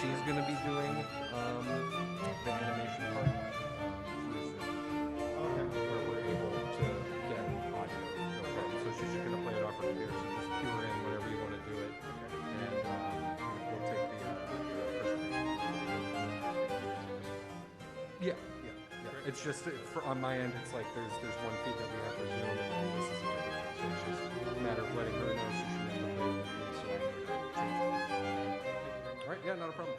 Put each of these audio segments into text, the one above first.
she's going to be doing the animation part through Zoom. Where we're able to get audio, no problem. So she's just going to play it off her computer. So just cue her in whenever you want to do it, and we'll take the yeah. It's just on my end. It's like there's one feed that we have for Zoom, and this is the other one. So it's just a matter of letting her know so she knows to play with me, so I can change it. All right, yeah, not a problem.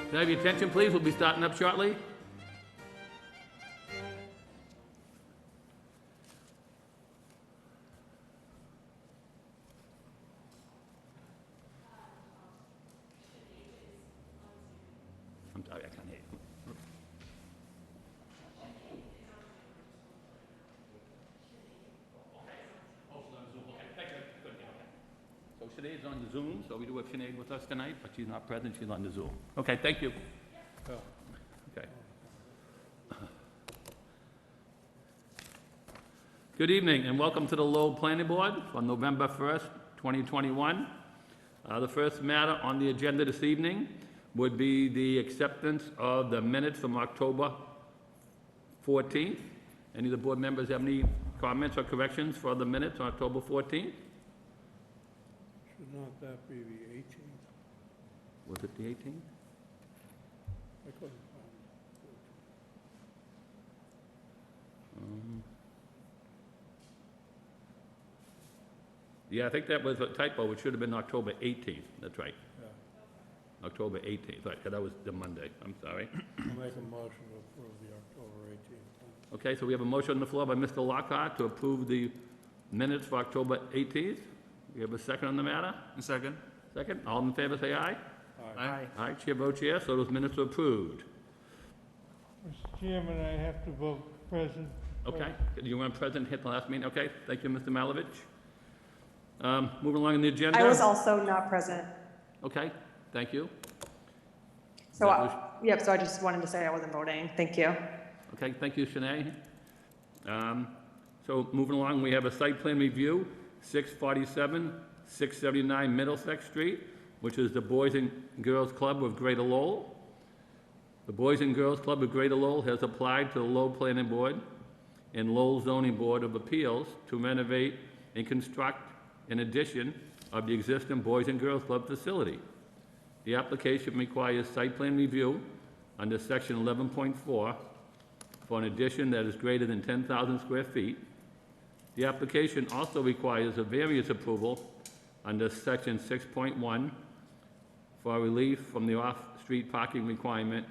Can I have your attention, please? We'll be starting up shortly. I'm sorry, I can't hear you. So Sinead's on the Zoom, so we do have Sinead with us tonight, but she's not present, she's on the Zoom. Okay, thank you. Okay. Good evening and welcome to the Lowell Planning Board on November 1st, 2021. The first matter on the agenda this evening would be the acceptance of the minutes from October 14th. Any of the board members have any comments or corrections for the minutes on October 14th? Should not that be the 18th? Was it the 18th? I couldn't find Yeah, I think that was a typo. It should have been October 18th. That's right. Yeah. October 18th, right, because that was the Monday. I'm sorry. I'll make a motion to approve the October 18th. Okay, so we have a motion on the floor by Mr. Lockhart to approve the minutes for October 18th. We have a second on the matter? A second. Second. All in favor, say aye. Aye. Aye, chair votes yes, so those minutes are approved. Mr. Chairman, I have to vote present. Okay, you weren't present, hit the last meeting, okay, thank you, Mr. Malovich. Moving along in the agenda. I was also not present. Okay, thank you. So, That was- yep, so I just wanted to say I wasn't voting. Thank you. Okay, thank you, Shanae. So moving along, we have a site plan review, 647, 679 Middlesex Street, which is the Boys and Girls Club of Greater Lowell. The Boys and Girls Club of Greater Lowell has applied to the Lowell Planning Board and Lowell Zoning Board of Appeals to renovate and construct an addition of the existing Boys and Girls Club facility. The application requires site plan review under section 11.4 for an addition that is greater than 10,000 square feet. The application also requires a variance approval under section 6.1 for relief from the off-street parking requirement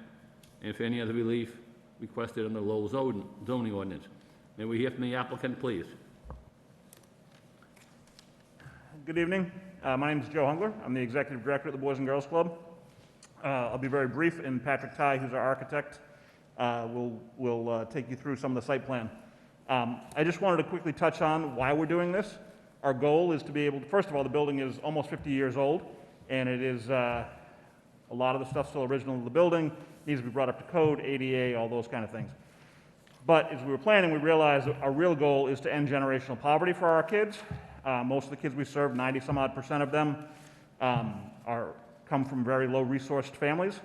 and for any other relief requested under Lowell zoning ordinance. May we hear from the applicant, please? Good evening. My name is Joe Hungler. I'm the Executive Director at the Boys and Girls Club. I'll be very brief, and Patrick Ty, who's our architect, will take you through some of the site plan. I just wanted to quickly touch on why we're doing this. Our goal is to be able to, first of all, the building is almost 50 years old, and it is a lot of the stuff still original to the building, needs to be brought up to code, ADA, all those kind of things. But as we were planning, we realized that our real goal is to end generational poverty for our kids. Most of the kids we serve, 90-some-odd% of them, come from very low-resourced families.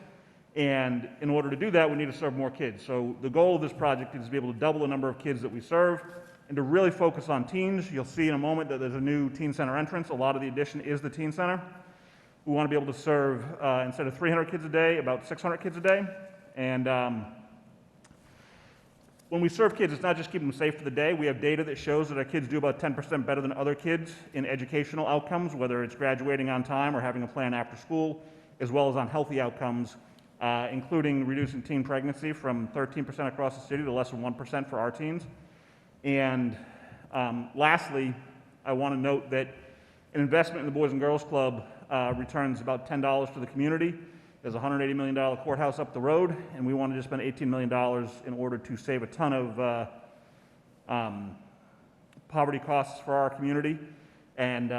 And in order to do that, we need to serve more kids. So the goal of this project is to be able to double the number of kids that we serve and to really focus on teens. You'll see in a moment that there's a new teen center entrance. A lot of the addition is the teen center. We want to be able to serve, instead of 300 kids a day, about 600 kids a day. And when we serve kids, it's not just keeping them safe for the day. We have data that shows that our kids do about 10% better than other kids in educational outcomes, whether it's graduating on time or having a plan after school, as well as on healthy outcomes, including reducing teen pregnancy from 13% across the city to less than 1% for our teens. And lastly, I want to note that an investment in the Boys and Girls Club returns about $10 to the community, There's a $180 million courthouse up the road, and we wanted to spend $18 million in order to save a ton of poverty costs for our community, and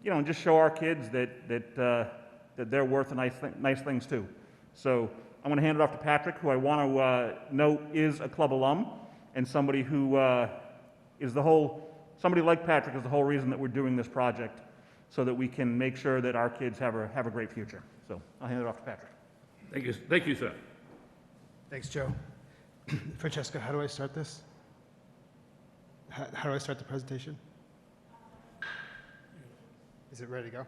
you know, and just show our kids that they're worth nice things too. So I'm going to hand it off to Patrick, who I want to note is a club alum, and somebody who somebody like Patrick is the whole reason that we're doing this project, so that we can make sure that our kids have a great future. So I'll hand it off to Patrick. Thank you, sir. Thanks, Joe. Francesca, how do I start this? How do I start the presentation? Is it ready to go?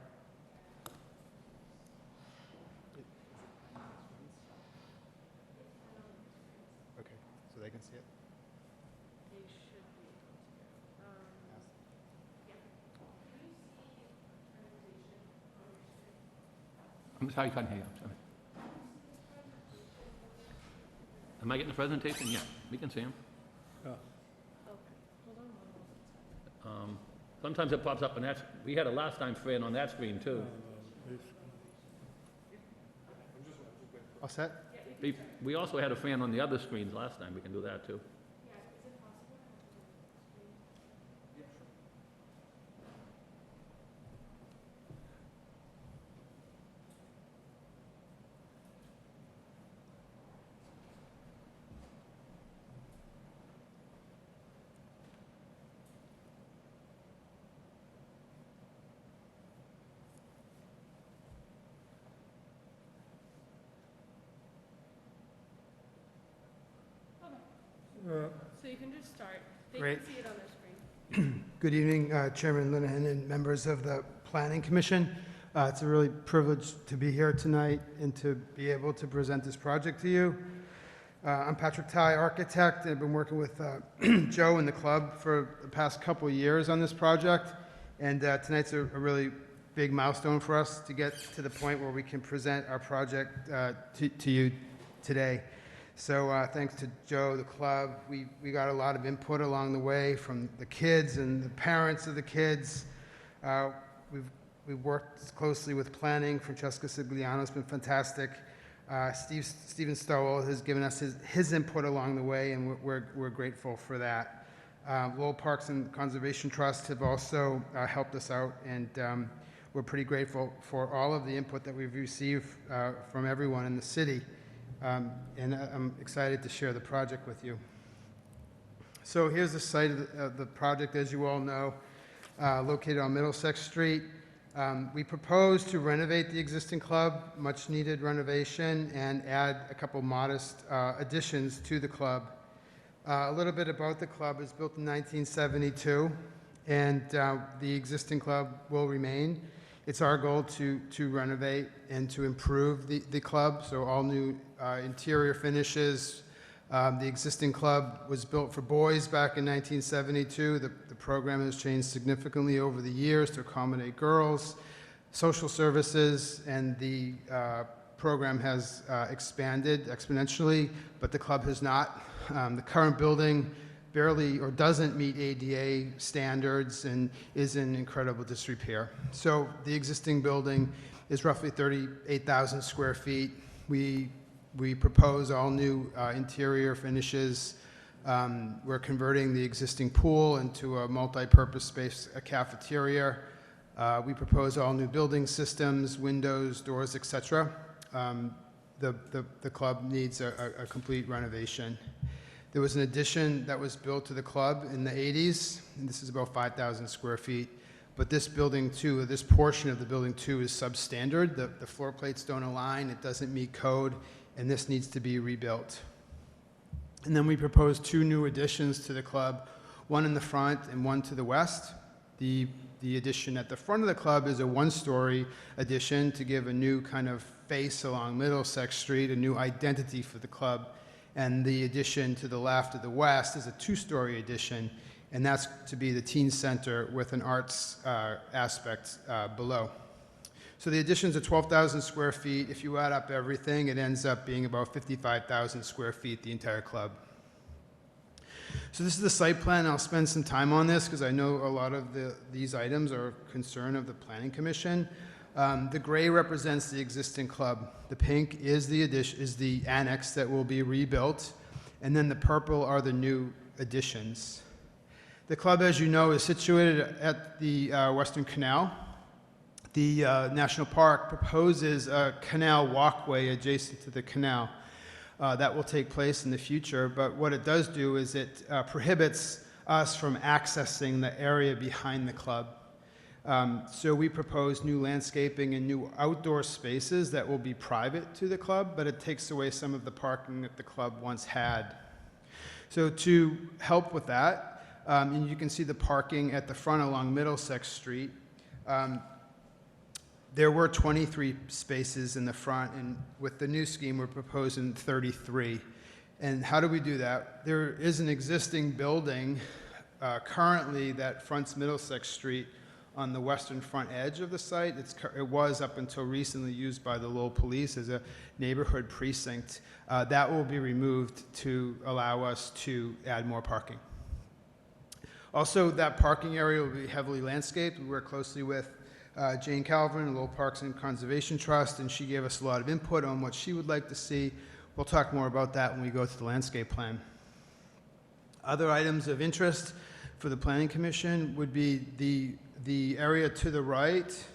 Okay, so they can see it? I'm sorry, I can't hear you. I'm sorry. Am I getting the presentation? Yeah, we can see him. Sometimes it pops up on that. We had it last time, Fran, on that screen too. All set? We also had a Fran on the other screens last time. We can do that too. So you can just start. They Great. can see it on their screen. Good evening, Chairman Linehan and members of the Planning Commission. It's a really privilege to be here tonight and to be able to present this project to you. I'm Patrick Ty, architect, and I've been working with Joe and the club for the past couple of years on this project. And tonight's a really big milestone for us to get to the point where we can present our project to you today. So thanks to Joe, the club, we got a lot of input along the way from the kids and the parents of the kids. We've worked closely with planning. Francesca Sigliano's been fantastic. Stephen Stowell has given us his input along the way, and we're grateful for that. Lowell Parks and Conservation Trust have also helped us out, and we're pretty grateful for all of the input that we've received from everyone in the city. And I'm excited to share the project with you. So here's the site of the project, as you all know, located on Middlesex Street. We propose to renovate the existing club, much needed renovation, and add a couple modest additions to the club. A little bit about the club. It was built in 1972, and the existing club will remain. It's our goal to renovate and to improve the club, so all new interior finishes. The existing club was built for boys back in 1972. The program has changed significantly over the years to accommodate girls, social services, and the program has expanded exponentially, but the club has not. The current building barely or doesn't meet ADA standards and is in incredible disrepair. So the existing building is roughly 38,000 square feet. We propose all new interior finishes. We're converting the existing pool into a multi-purpose space, a cafeteria. We propose all new building systems, windows, doors, etc. The club needs a complete renovation. There was an addition that was built to the club in the 80s, and this is about 5,000 square feet. But this building too, this portion of the building too, is substandard. The floor plates don't align, it doesn't meet code, and this needs to be rebuilt. And then we propose two new additions to the club, one in the front and one to the west. The addition at the front of the club is a one-story addition to give a new kind of face along Middlesex Street, a new identity for the club. And the addition to the left of the west is a two-story addition, and that's to be the teen center with an arts aspect below. So the additions are 12,000 square feet. If you add up everything, it ends up being about 55,000 square feet, the entire club. So this is the site plan. I'll spend some time on this because I know a lot of these items are a concern of the Planning Commission. The gray represents the existing club. The pink is the annex that will be rebuilt, and then the purple are the new additions. The club, as you know, is situated at the Western Canal. The National Park proposes a canal walkway adjacent to the canal. That will take place in the future, but what it does do is it prohibits us from accessing the area behind the club. So we propose new landscaping and new outdoor spaces that will be private to the club, but it takes away some of the parking that the club once had. So to help with that, and you can see the parking at the front along Middlesex Street. There were 23 spaces in the front, and with the new scheme, we're proposing 33. And how do we do that? There is an existing building currently that fronts Middlesex Street on the western front edge of the site. It was up until recently used by the Lowell Police as a neighborhood precinct. That will be removed to allow us to add more parking. Also, that parking area will be heavily landscaped. We work closely with Jane Calvin, Lowell Parks and Conservation Trust, and she gave us a lot of input on what she would like to see. We'll talk more about that when we go to the landscape plan. Other items of interest for the Planning Commission would be the area to the right.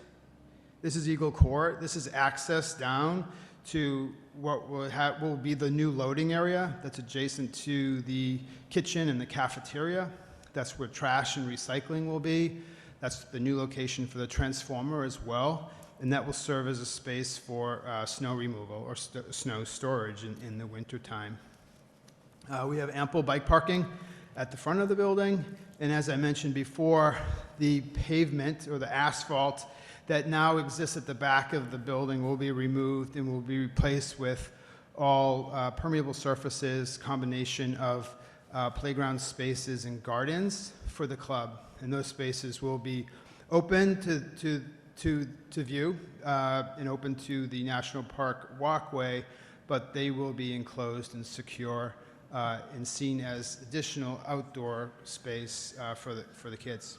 This is Eagle Court. This is access down to what will be the new loading area that's adjacent to the kitchen and the cafeteria. That's where trash and recycling will be. That's the new location for the transformer as well, and that will serve as a space for snow removal or snow storage in the wintertime. We have ample bike parking at the front of the building, and as I mentioned before, the pavement or the asphalt that now exists at the back of the building will be removed and will be replaced with all permeable surfaces, combination of playground spaces and gardens for the club. And those spaces will be open to view and open to the National Park Walkway, but they will be enclosed and secure and seen as additional outdoor space for the kids.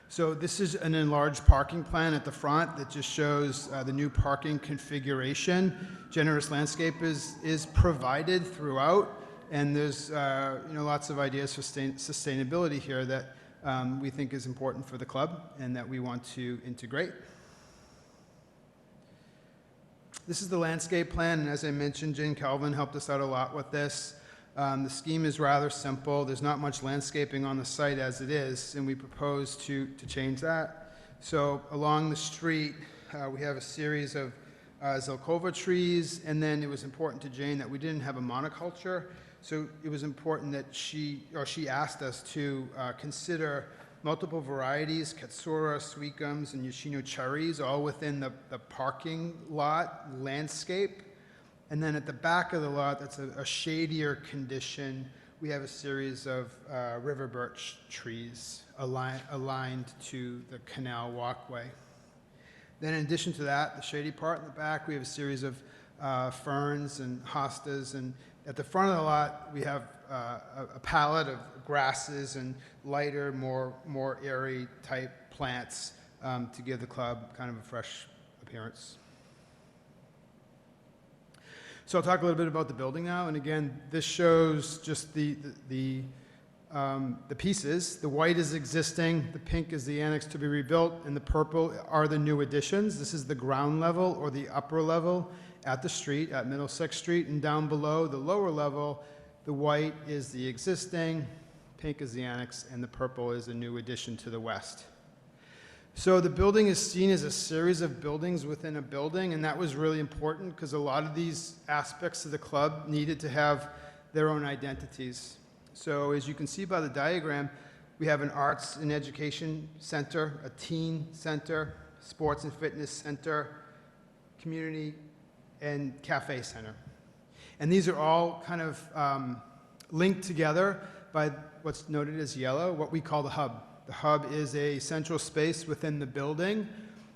So this is an enlarged parking plan at the front that just shows the new parking configuration. Generous landscape is provided throughout, and there's lots of ideas for sustainability here that we think is important for the club and that we want to integrate. This is the landscape plan, and as I mentioned, Jane Calvin helped us out a lot with this. The scheme is rather simple. There's not much landscaping on the site as it is, and we propose to change that. So along the street, we have a series of Zelkova trees, and then it was important to Jane that we didn't have a monoculture. So it was important that she asked us to consider multiple varieties, Katsura, sweet gums, and Yoshino cherries, all within the parking lot landscape. And then at the back of the lot, that's a shadier condition, we have a series of river birch trees aligned to the canal walkway. Then in addition to that, the shady part in the back, we have a series of ferns and hostas, and at the front of the lot, we have a palette of grasses and lighter, more airy type plants to give the club kind of a fresh appearance. So I'll talk a little bit about the building now, and again, this shows just the pieces. The white is existing, the pink is the annex to be rebuilt, and the purple are the new additions. This is the ground level or the upper level at the street, at Middlesex Street, and down below, the lower level, the white is the existing, pink is the annex, and the purple is a new addition to the west. So the building is seen as a series of buildings within a building, and that was really important because a lot of these aspects of the club needed to have their own identities. So as you can see by the diagram, we have an arts and education center, a teen center, sports and fitness center, community and cafe center. And these are all kind of linked together by what's noted as yellow, what we call the hub. The hub is a central space within the building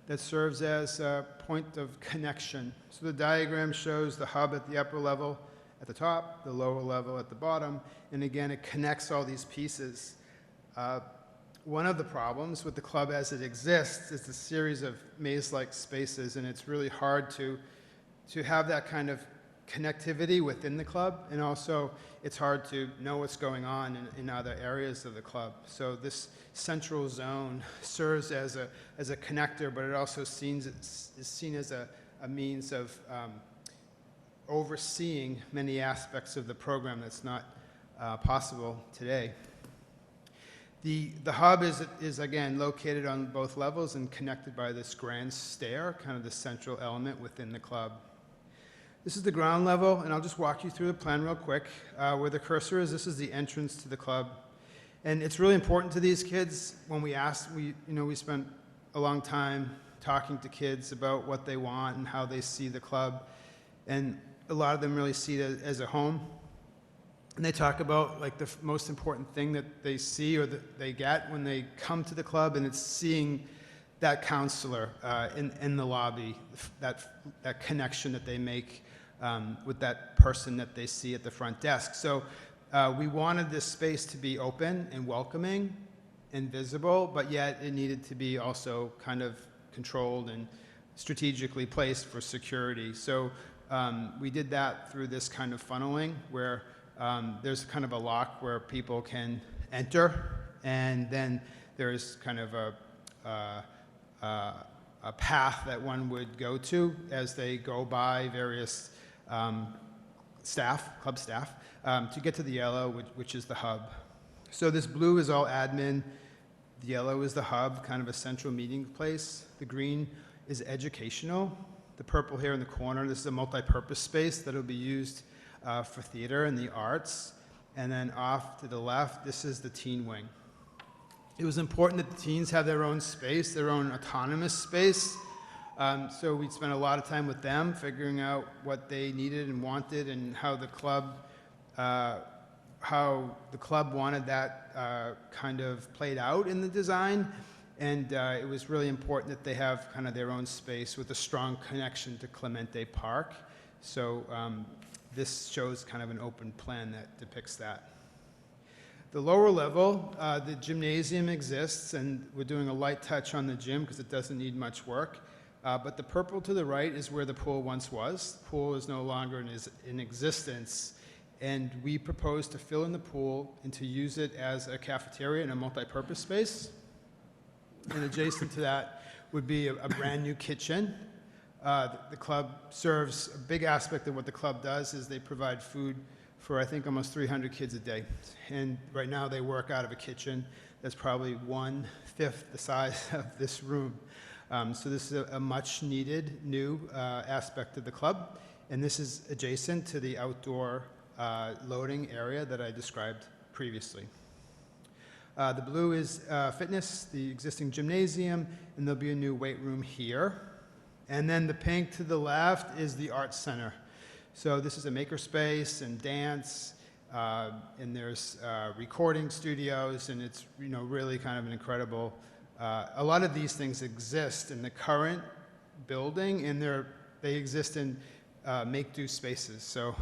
that serves as a point of connection. So the diagram shows the hub at the upper level at the top, the lower level at the bottom, and again, it connects all these pieces. one of the problems with the club as it exists is the series of maze-like spaces, and it's really hard to have that kind of connectivity within the club, and also it's hard to know what's going on in other areas of the club. So this central zone serves as a connector, but it also is seen as a means of overseeing many aspects of the program that's not possible today. The hub is again located on both levels and connected by this grand stair, kind of the central element within the club. This is the ground level, and I'll just walk you through the plan real quick. Where the cursor is, this is the entrance to the club. And it's really important to these kids. When we asked, we spent a long time talking to kids about what they want and how they see the club. And a lot of them really see it as a home. And they talk about like the most important thing that they see or that they get when they come to the club, and it's seeing that counselor in the lobby, that connection that they make with that person that they see at the front desk. So we wanted this space to be open and welcoming and visible, but yet it needed to be also kind of controlled and strategically placed for security. So we did that through this kind of funneling where there's kind of a lock where people can enter, and then there's kind of a path that one would go to as they go by various club staff, to get to the yellow, which is the hub. So this blue is all admin. The yellow is the hub, kind of a central meeting place. The green is educational. The purple here in the corner, this is a multi-purpose space that will be used for theater and the arts. And then off to the left, this is the teen wing. It was important that the teens have their own space, their own autonomous space. So we spent a lot of time with them, figuring out what they needed and wanted, and how the club wanted that kind of played out in the design. And it was really important that they have kind of their own space with a strong connection to Clemente Park. So this shows kind of an open plan that depicts that. The lower level, the gymnasium exists, and we're doing a light touch on the gym because it doesn't need much work. But the purple to the right is where the pool once was. The pool is no longer in existence, and we propose to fill in the pool and to use it as a cafeteria and a multi-purpose space. And adjacent to that would be a brand new kitchen. The club serves, a big aspect of what the club does is they provide food for I think almost 300 kids a day. And right now they work out of a kitchen that's probably 1/5 the size of this room. So this is a much needed new aspect of the club. And this is adjacent to the outdoor loading area that I described previously. The blue is fitness, the existing gymnasium, and there'll be a new weight room here. And then the pink to the left is the arts center. So this is a makerspace and dance, and there's recording studios, and it's really kind of an incredible. A lot of these things exist in the current building, and they exist in make-do spaces. So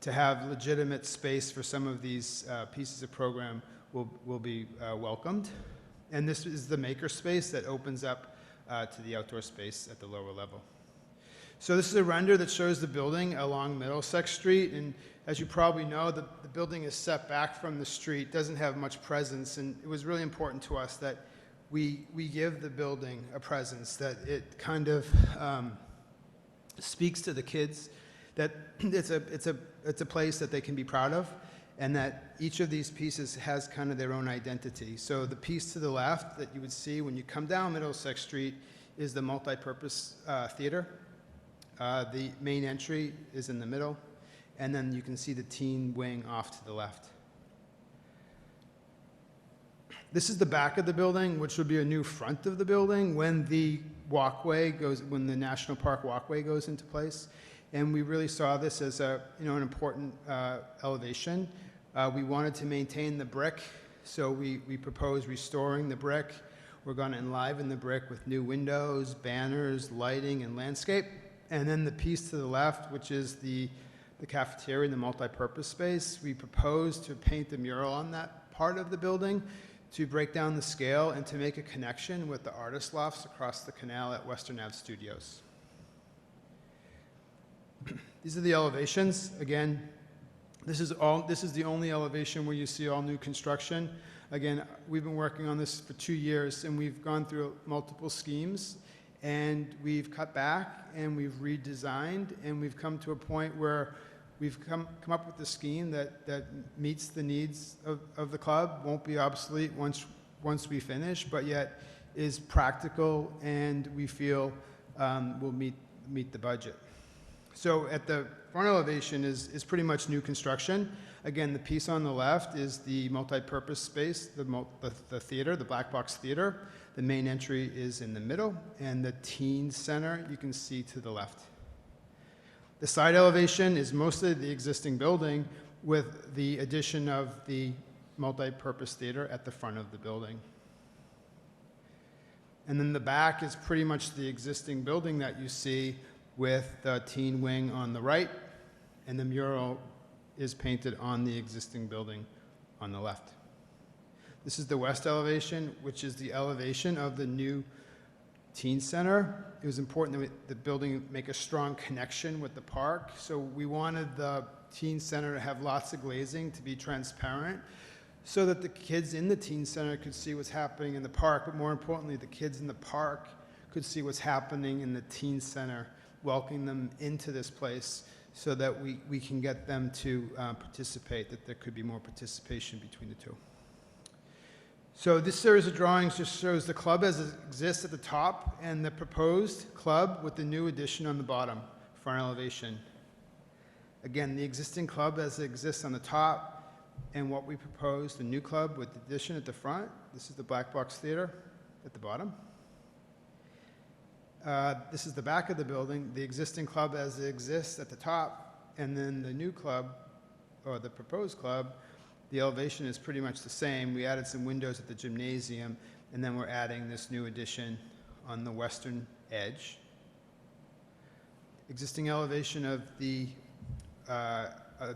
to have legitimate space for some of these pieces of program will be welcomed. And this is the makerspace that opens up to the outdoor space at the lower level. So this is a render that shows the building along Middlesex Street, and as you probably know, the building is set back from the street, doesn't have much presence, and it was really important to us that we give the building a presence, that it kind of speaks to the kids, that it's a place that they can be proud of, and that each of these pieces has kind of their own identity. So the piece to the left that you would see when you come down Middlesex Street is the multi-purpose theater. The main entry is in the middle, and then you can see the teen wing off to the left. This is the back of the building, which would be a new front of the building when the National Park Walkway goes into place. And we really saw this as an important elevation. We wanted to maintain the brick, so we proposed restoring the brick. We're going to enliven the brick with new windows, banners, lighting, and landscape. And then the piece to the left, which is the cafeteria and the multi-purpose space, we proposed to paint the mural on that part of the building to break down the scale and to make a connection with the artist lofts across the canal at Western Ave Studios. These are the elevations. Again, this is the only elevation where you see all new construction. Again, we've been working on this for 2 years, and we've gone through multiple schemes, and we've cut back, and we've redesigned, and we've come to a point where we've come up with a scheme that meets the needs of the club, won't be obsolete once we finish, but yet is practical, and we feel will meet the budget. So at the front elevation is pretty much new construction. Again, the piece on the left is the multi-purpose space, the theater, the black box theater. The main entry is in the middle, and the teen center you can see to the left. The side elevation is mostly the existing building with the addition of the multi-purpose theater at the front of the building. And then the back is pretty much the existing building that you see with the teen wing on the right, and the mural is painted on the existing building on the left. This is the west elevation, which is the elevation of the new teen center. It was important that the building make a strong connection with the park, so we wanted the teen center to have lots of glazing, to be transparent, so that the kids in the teen center could see what's happening in the park, but more importantly, the kids in the park could see what's happening in the teen center, welcoming them into this place so that we can get them to participate, that there could be more participation between the two. So this series of drawings just shows the club as it exists at the top and the proposed club with the new addition on the bottom, front elevation. Again, the existing club as it exists on the top, and what we propose, the new club with the addition at the front. This is the black box theater at the bottom. This is the back of the building, the existing club as it exists at the top, and then the new club, or the proposed club, the elevation is pretty much the same. We added some windows at the gymnasium, and then we're adding this new addition on the western edge. Existing elevation of the,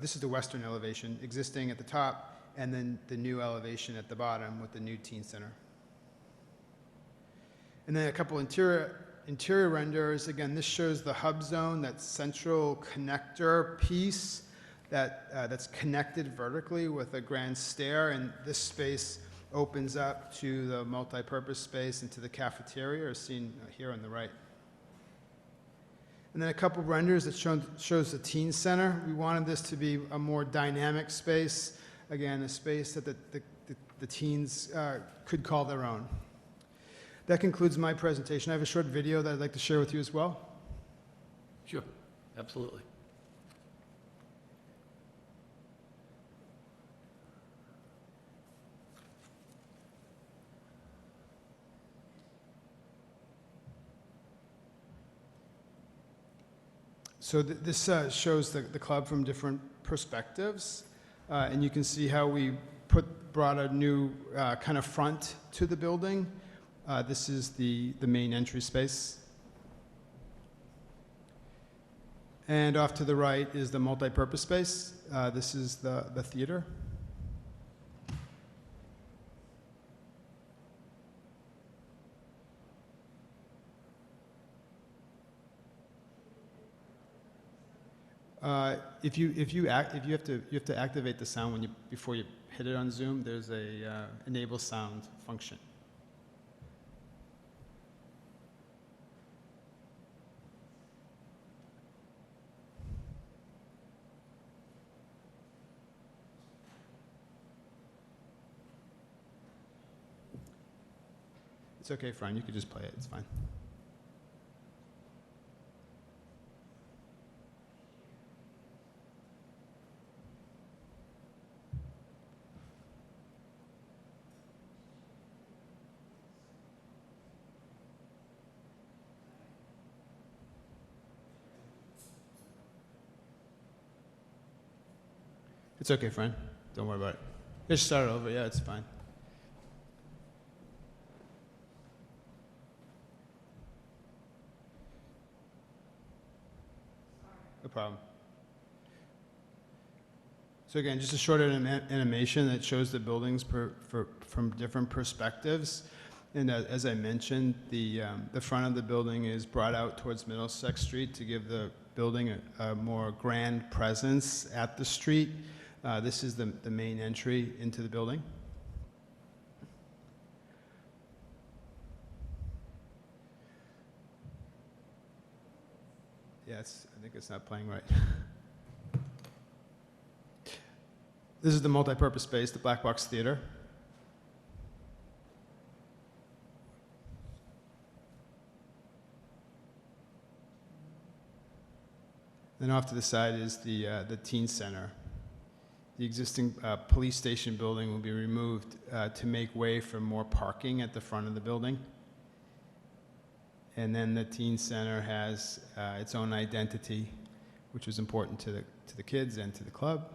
this is the western elevation, existing at the top, and then the new elevation at the bottom with the new teen center. And then a couple interior renders. Again, this shows the hub zone, that central connector piece that's connected vertically with a grand stair, and this space opens up to the multi-purpose space and to the cafeteria, as seen here on the right. And then a couple renders that shows the teen center. We wanted this to be a more dynamic space, again, a space that the teens could call their own. That concludes my presentation. I have a short video that I'd like to share with you as well. Sure, absolutely. So this shows the club from different perspectives, and you can see how we brought a new kind of front to the building. This is the main entry space. And off to the right is the multi-purpose space. This is the theater. If you have to activate the sound before you hit it on Zoom. There's a enable sound function. It's okay, Fran. You could just play it. It's fine. It's okay, friend. Don't worry about it. Just start it over. Yeah, it's fine. No problem. So again, just a short animation that shows the buildings from different perspectives. And as I mentioned, the front of the building is brought out towards Middlesex Street to give the building a more grand presence at the street. This is the main entry into the building. Yes, I think it's not playing right. This is the multipurpose space, the Black Box Theater. Then off to the side is the teen center. The existing police station building will be removed to make way for more parking at the front of the building. And then the teen center has its own identity, which was important to the kids and to the club.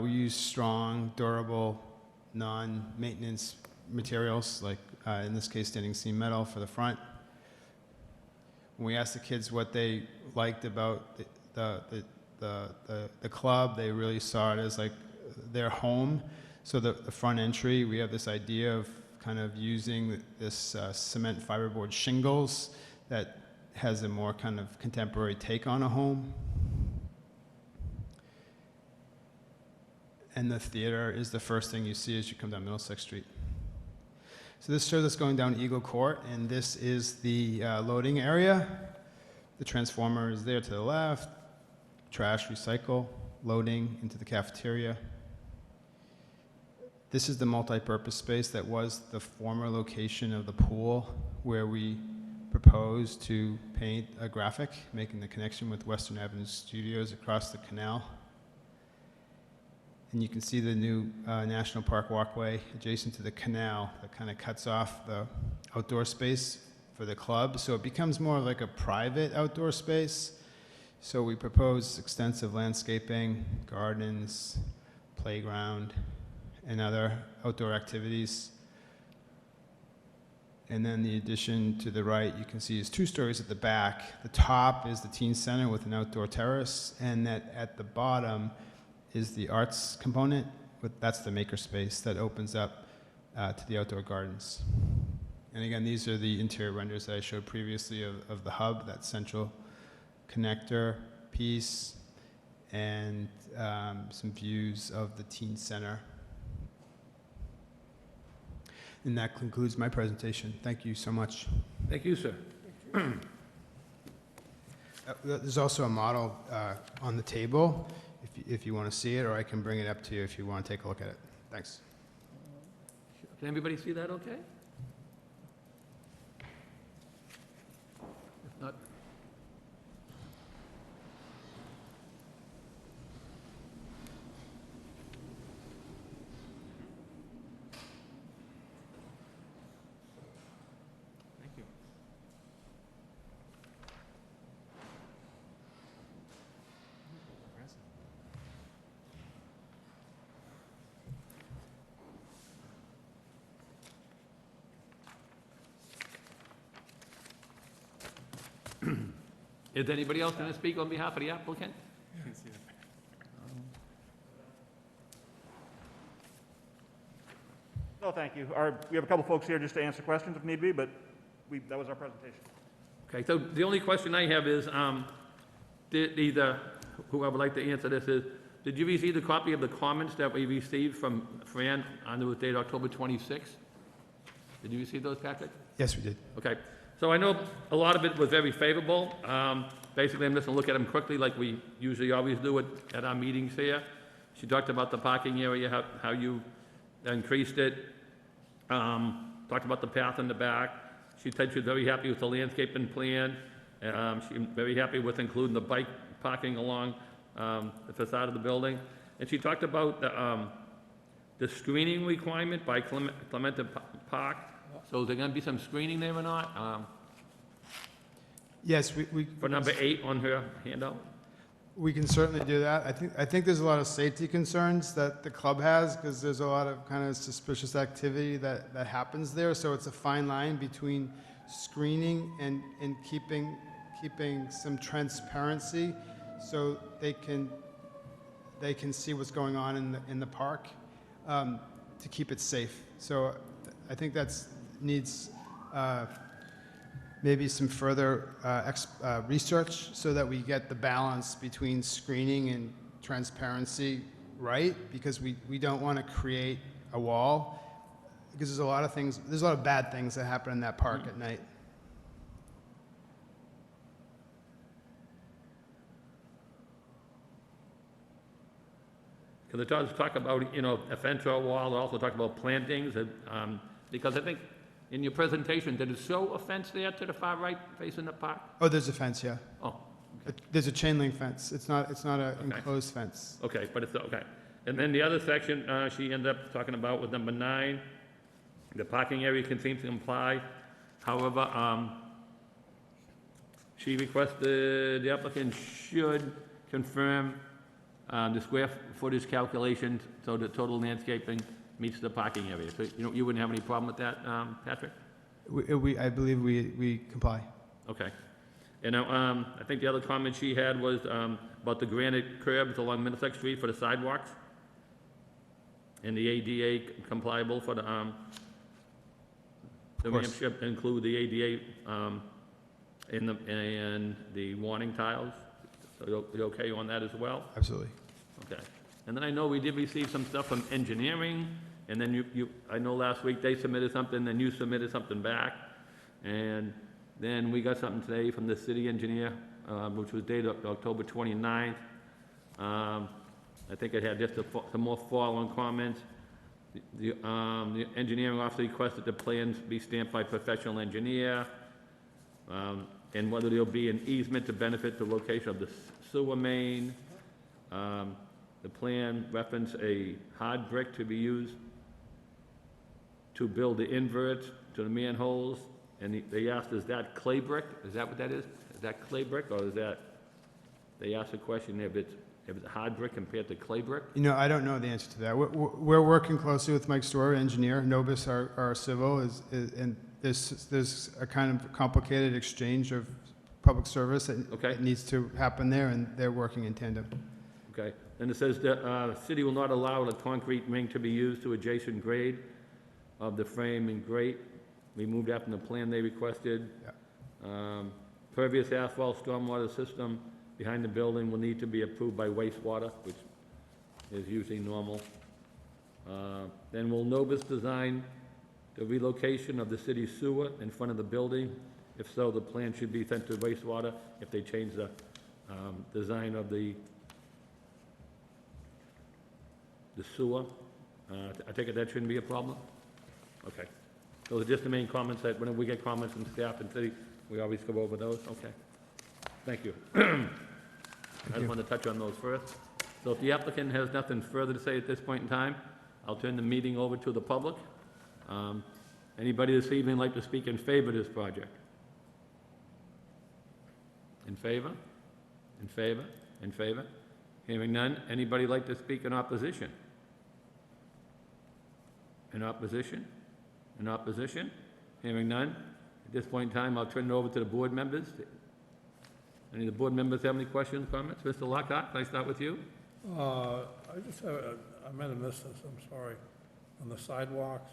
We use strong, durable, non-maintenance materials, like in this case, standing seam metal for the front. When we asked the kids what they liked about the club, they really saw it as like their home. So the front entry, we have this idea of kind of using this cement fiberboard shingles that has a more kind of contemporary take on a home. And the theater is the first thing you see as you come down Middlesex Street. So this shows us going down Eagle Court, and this is the loading area. The transformer is there to the left, trash, recycle, loading into the cafeteria. This is the multi-purpose space that was the former location of the pool, where we proposed to paint a graphic, making the connection with Western Avenue Studios across the canal. And you can see the new National Park Walkway adjacent to the canal that kind of cuts off the outdoor space for the club. So it becomes more like a private outdoor space. So we propose extensive landscaping, gardens, playground, and other outdoor activities. And then the addition to the right, you can see, is 2 stories at the back. The top is the teen center with an outdoor terrace, and that at the bottom is the arts component. That's the maker space that opens up to the outdoor gardens. And again, these are the interior renders that I showed previously of the hub, that central connector piece, and some views of the teen center. And that concludes my presentation. Thank you so much. Thank you, sir. There's also a model on the table if you want to see it, or I can bring it up to you if you want to take a look at it. Thanks. Can everybody see that okay? If not, thank you. Is anybody else going to speak on behalf of the applicant? No, thank you. We have a couple folks here just to answer questions if need be, but that was our presentation. Okay, so the only question I have is, whoever would like to answer this is, did you receive the copy of the comments that we received from Fran on the date October 26th? Did you receive those, Patrick? Yes, we did. Okay, so I know a lot of it was very favorable. Basically, I'm just going to look at them quickly like we usually always do at our meetings here. She talked about the parking area, how you increased it. Talked about the path in the back. She said she was very happy with the landscaping plan. She was very happy with including the bike parking along the facade of the building. And she talked about the screening requirement by Clementa Park. So is there going to be some screening there or not? Yes, For number 8 on her handout? we can certainly do that. I think there's a lot of safety concerns that the club has, because there's a lot of kind of suspicious activity that happens there. So it's a fine line between screening and keeping some transparency so they can see what's going on in the park, to keep it safe. So I think that's needs maybe some further research so that we get the balance between screening and transparency right, because we don't want to create a wall, because there's a lot of bad things that happen in that park at night. Because it does talk about, you know, a fence or a wall, it also talks about plantings, because I think in your presentation, did it show a fence there to the far right facing the park? Oh, there's a fence, yeah. Oh, There's a chain link fence. It's not an enclosed fence. okay, but it's, okay. And then the other section, she ended up talking about was number 9, the parking area can seem to imply. However, she requested the applicant should confirm the square footage calculations so the total landscaping meets the parking area. So you wouldn't have any problem with that, Patrick? I believe we comply. Okay. And now, I think the other comment she had was about the granite curbs along Middlesex Street for the sidewalks, and the ADA compliable for the ramp strip include the ADA and the warning tiles. So you okay on that as well? Absolutely. Okay. And then I know we did receive some stuff from engineering, and then I know last week they submitted something, then you submitted something back, and then we got something today from the city engineer, which was dated October 29th. I think it had just some more follow-on comments. The engineering officer requested the plans be stamped by professional engineer, and whether there'll be an easement to benefit the location of the sewer main. The plan referenced a hard brick to be used to build the inverts to the manholes, and they asked, is that clay brick? Is that what that is? Is that clay brick, or is that, they asked the question if it's hard brick compared to clay brick? You know, I don't know the answer to that. We're working closely with Mike Storer, engineer. Nobis, our civil, and there's a kind of complicated exchange of public service that needs to happen there, and they're working in tandem. Okay. And it says the city will not allow the concrete ring to be used to adjacent grade of the frame and grate removed after the plan they requested. Yeah. Pervious asphalt stormwater system behind the building will need to be approved by wastewater, which is usually normal. Then will Nobis design the relocation of the city sewer in front of the building? If so, the plan should be sent to wastewater if they change the design of the sewer. I take it that shouldn't be a problem? Okay. Those are just the main comments that, when we get comments from staff and city, we always go over those. Okay. Thank you. I just want to touch on those first. So if the applicant has nothing further to say at this point in time, I'll turn the meeting over to the public. Anybody this evening like to speak in favor of this project? In favor? In favor? In favor? Hearing none. Anybody like to speak in opposition? In opposition? In opposition? Hearing none. At this point in time, I'll turn it over to the board members. Any of the board members have any questions, comments? Mr. Lockhart, can I start with you? I just have, I might have missed this, I'm sorry. On the sidewalks,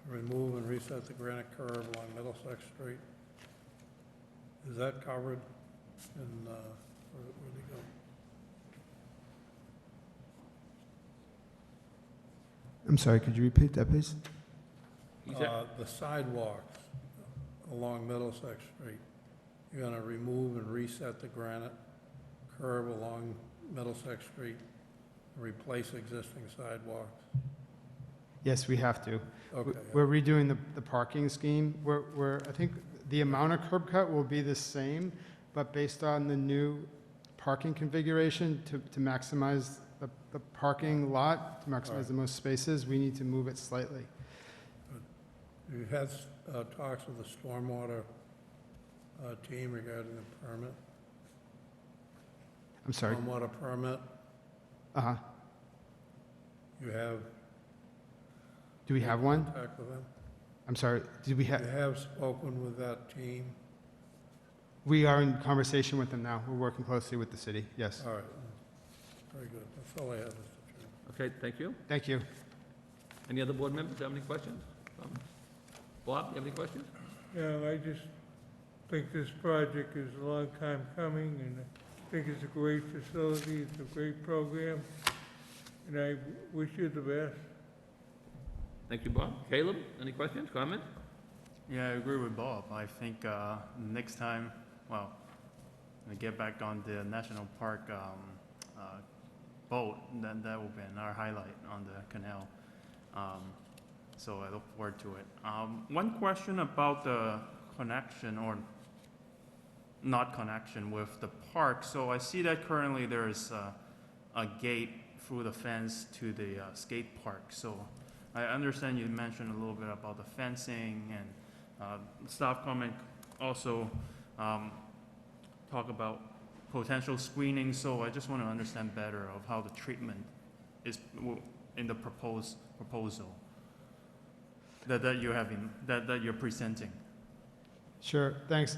remove and reset the granite curve along Middlesex Street. Is that covered? And where'd it go? I'm sorry, could you repeat that, please? The sidewalks along Middlesex Street, you're gonna remove and reset the granite curve along Middlesex Street, and replace existing sidewalks? Yes, we have to. Okay. We're redoing the parking scheme. I think the amount of curb cut will be the same, but based on the new parking configuration to maximize the parking lot, to maximize the most spaces, we need to move it slightly. You've had talks with the stormwater team regarding the permit? I'm sorry. Stormwater permit, Uh-huh. you have Do we have one? contact with them? I'm sorry, did we You have, have spoken with that team? We are in conversation with them now. We're working closely with the city, yes. All right. Very good. That's all I have, Mr. Chairman. Okay, thank you. Thank you. Any other board members have any questions? Bob, you have any questions? Yeah, I just think this project is a long time coming, and I think it's a great facility, it's a great program, and I wish you the best. Thank you, Bob. Caleb, any questions, comments? Yeah, I agree with Bob. I think next time, well, when we get back on the national park boat, then that will be another highlight on the canal. So I look forward to it. One question about the connection or not connection with the park. So I see that currently there is a gate through the fence to the skate park. So I understand you mentioned a little bit about the fencing, and staff comment also talk about potential screening. So I just want to understand better of how the treatment is in the proposal that you have that you're presenting. Sure, thanks.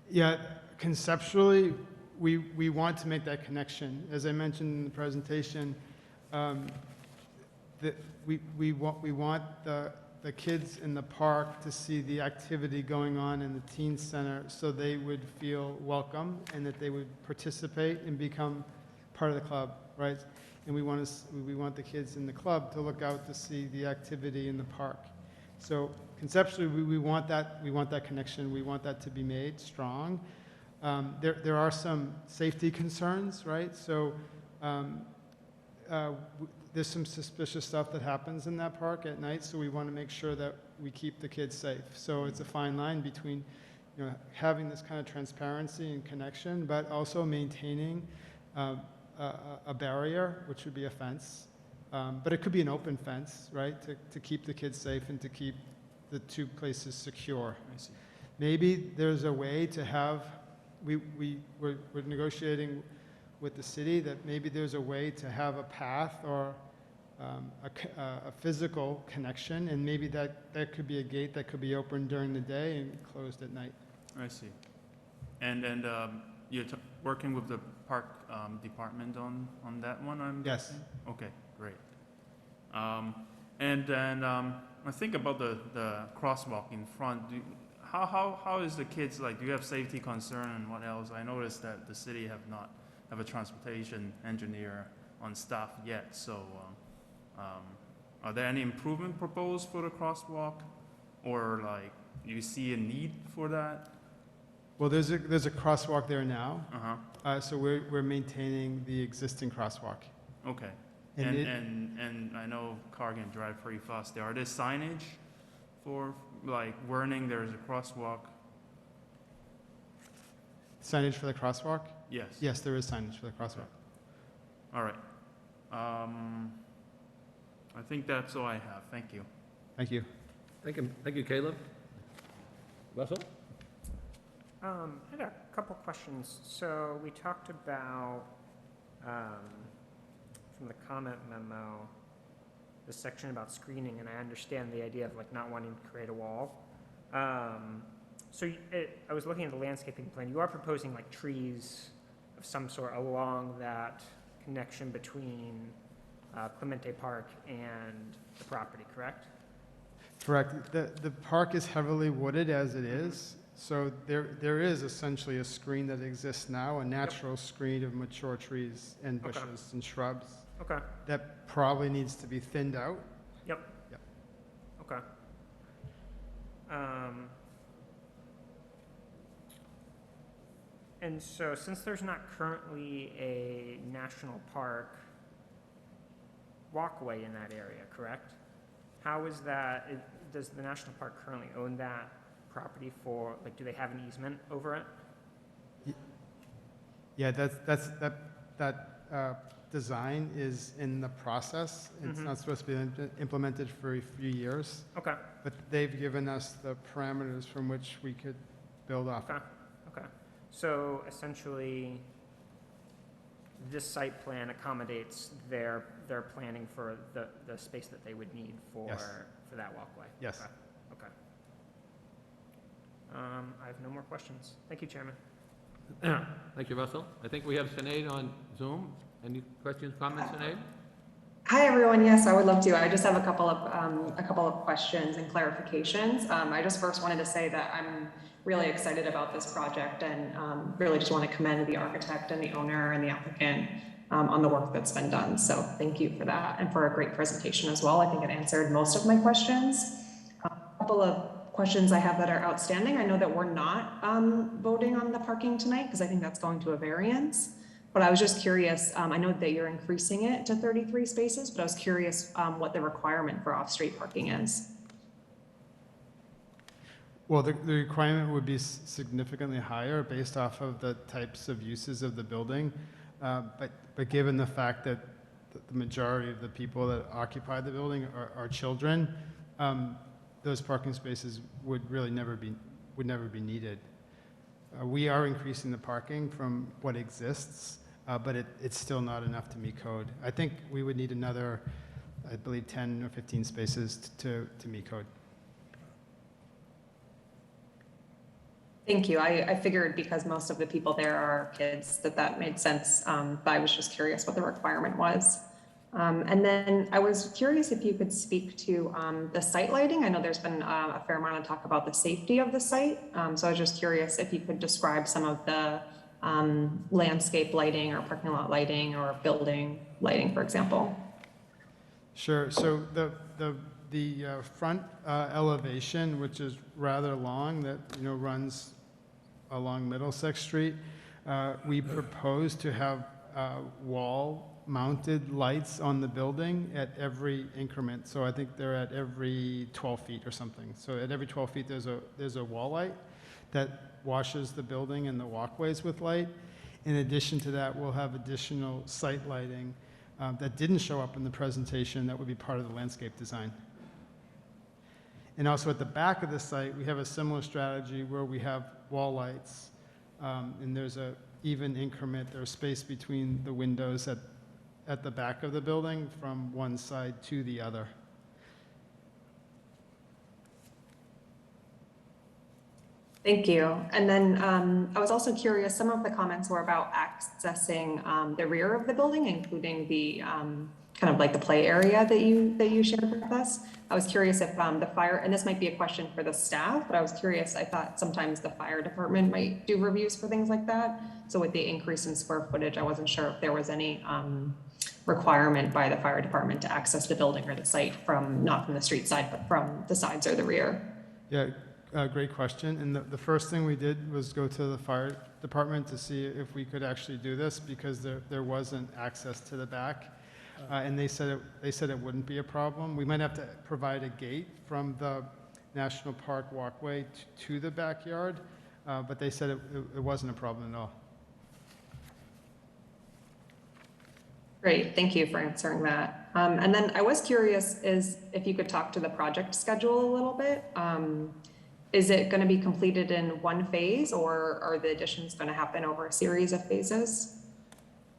Yeah, conceptually, we want to make that connection. As I mentioned in the presentation, we want the kids in the park to see the activity going on in the teen center, so they would feel welcome and that they would participate and become part of the club, right? And we want the kids in the club to look out to see the activity in the park. So conceptually, we want that connection. We want that to be made strong. There are some safety concerns, right? So there's some suspicious stuff that happens in that park at night, so we want to make sure that we keep the kids safe. So it's a fine line between, having this kind of transparency and connection, but also maintaining a barrier, which would be a fence. But it could be an open fence, right, to keep the kids safe and to keep the two places secure. I see. Maybe there's a way to have, we're negotiating with the city that maybe there's a way to have a path or a physical connection, and maybe that could be a gate that could be open during the day and closed at night. I see. And you're working with the park department on that one, I'm Yes. guessing? Okay, great. And then I think about the crosswalk in front. How is the kids, like, do you have safety concern and what else? I noticed that the city have a transportation engineer on staff yet, so are there any improvement proposed for the crosswalk, or like you see a need for that? Well, there's a crosswalk there now, Uh-huh. so we're maintaining the existing crosswalk. Okay. And And I know car can drive pretty fast there. Are there signage for, like, warning there's a crosswalk? Signage for the crosswalk? Yes. Yes, there is signage for the crosswalk. All right. I think that's all I have. Thank you. Thank you. Thank you, Caleb. Russell? I had a couple questions. So we talked about, from the comment memo, the section about screening, and I understand the idea of like not wanting to create a wall. I was looking at the landscaping plan. You are proposing like trees of some sort along that connection between Clemente Park and the property, correct? Correct. The park is heavily wooded as it is, so there is essentially a screen that exists now, a natural screen of mature trees and bushes and shrubs. Okay. That probably needs to be thinned out. Yep. Yep. Okay. And so, since there's not currently a national park walkway in that area, correct? How is that, does the national park currently own that property for, like, do they have an easement over it? Yeah, that design is in the process. It's not supposed to be implemented for a few years, Okay, but they've given us the parameters from which we could build off. okay, okay. So essentially, this site plan accommodates their planning for the space that they would need for Yes. for that walkway? Yes. Okay. Okay. I have no more questions. Thank you, Chairman. Thank you, Russell. I think we have Sinead on Zoom. Any questions, comments, Sinead? Hi, everyone. Yes, I would love to. I just have a couple of questions and clarifications. I just first wanted to say that I'm really excited about this project and really just want to commend the architect and the owner and the applicant on the work that's been done. So thank you for that and for a great presentation as well. I think it answered most of my questions. A couple of questions I have that are outstanding. I know that we're not voting on the parking tonight because I think that's going to a variance. But I was just curious, I know that you're increasing it to 33 spaces, but I was curious what the requirement for off-street parking is. Well, the requirement would be significantly higher based off of the types of uses of the building. But given the fact that the majority of the people that occupy the building are children, those parking spaces would really never be needed. We are increasing the parking from what exists, but it's still not enough to meet code. I think we would need another, I believe, 10 or 15 spaces to meet code. Thank you. I figured because most of the people there are kids that made sense, but I was just curious what the requirement was. And then I was curious if you could speak to the site lighting. I know there's been a fair amount of talk about the safety of the site. So I was just curious if you could describe some of the landscape lighting or parking lot lighting or building lighting, for example. Sure. So the front elevation, which is rather long, that runs along Middlesex Street, we propose to have wall-mounted lights on the building at every increment. So I think they're at every 12 feet or something. So at every 12 feet, there's a wall light that washes the building and the walkways with light. In addition to that, we'll have additional site lighting that didn't show up in the presentation that would be part of the landscape design. And also at the back of the site, we have a similar strategy where we have wall lights, and there's a even increment, there's space between the windows at the back of the building from one side to the other. Thank you. And then I was also curious, some of the comments were about accessing the rear of the building, including the kind of like the play area that you shared with us. I was curious if the fire, and this might be a question for the staff, but I was curious, I thought sometimes the fire department might do reviews for things like that. So with the increase in square footage, I wasn't sure if there was any requirement by the fire department to access the building or the site not from the street side, but from the sides or the rear. Yeah, great question. And the first thing we did was go to the fire department to see if we could actually do this because there wasn't access to the back. And they said it wouldn't be a problem. We might have to provide a gate from the National Park Walkway to the backyard, but they said it wasn't a problem at all. Great, thank you for answering that. And then I was curious if you could talk to the project schedule a little bit. Is it going to be completed in one phase, or are the additions going to happen over a series of phases?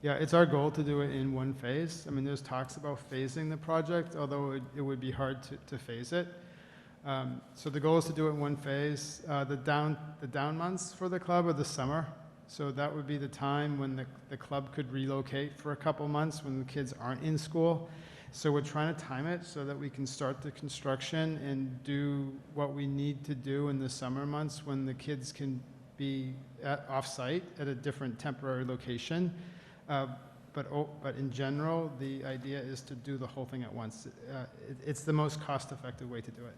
Yeah, it's our goal to do it in one phase. I mean, there's talks about phasing the project, although it would be hard to phase it. So the goal is to do it in one phase. The down months for the club are the summer. So that would be the time when the club could relocate for a couple months when the kids aren't in school. So we're trying to time it so that we can start the construction and do what we need to do in the summer months when the kids can be off-site at a different temporary location. But in general, the idea is to do the whole thing at once. It's the most cost-effective way to do it.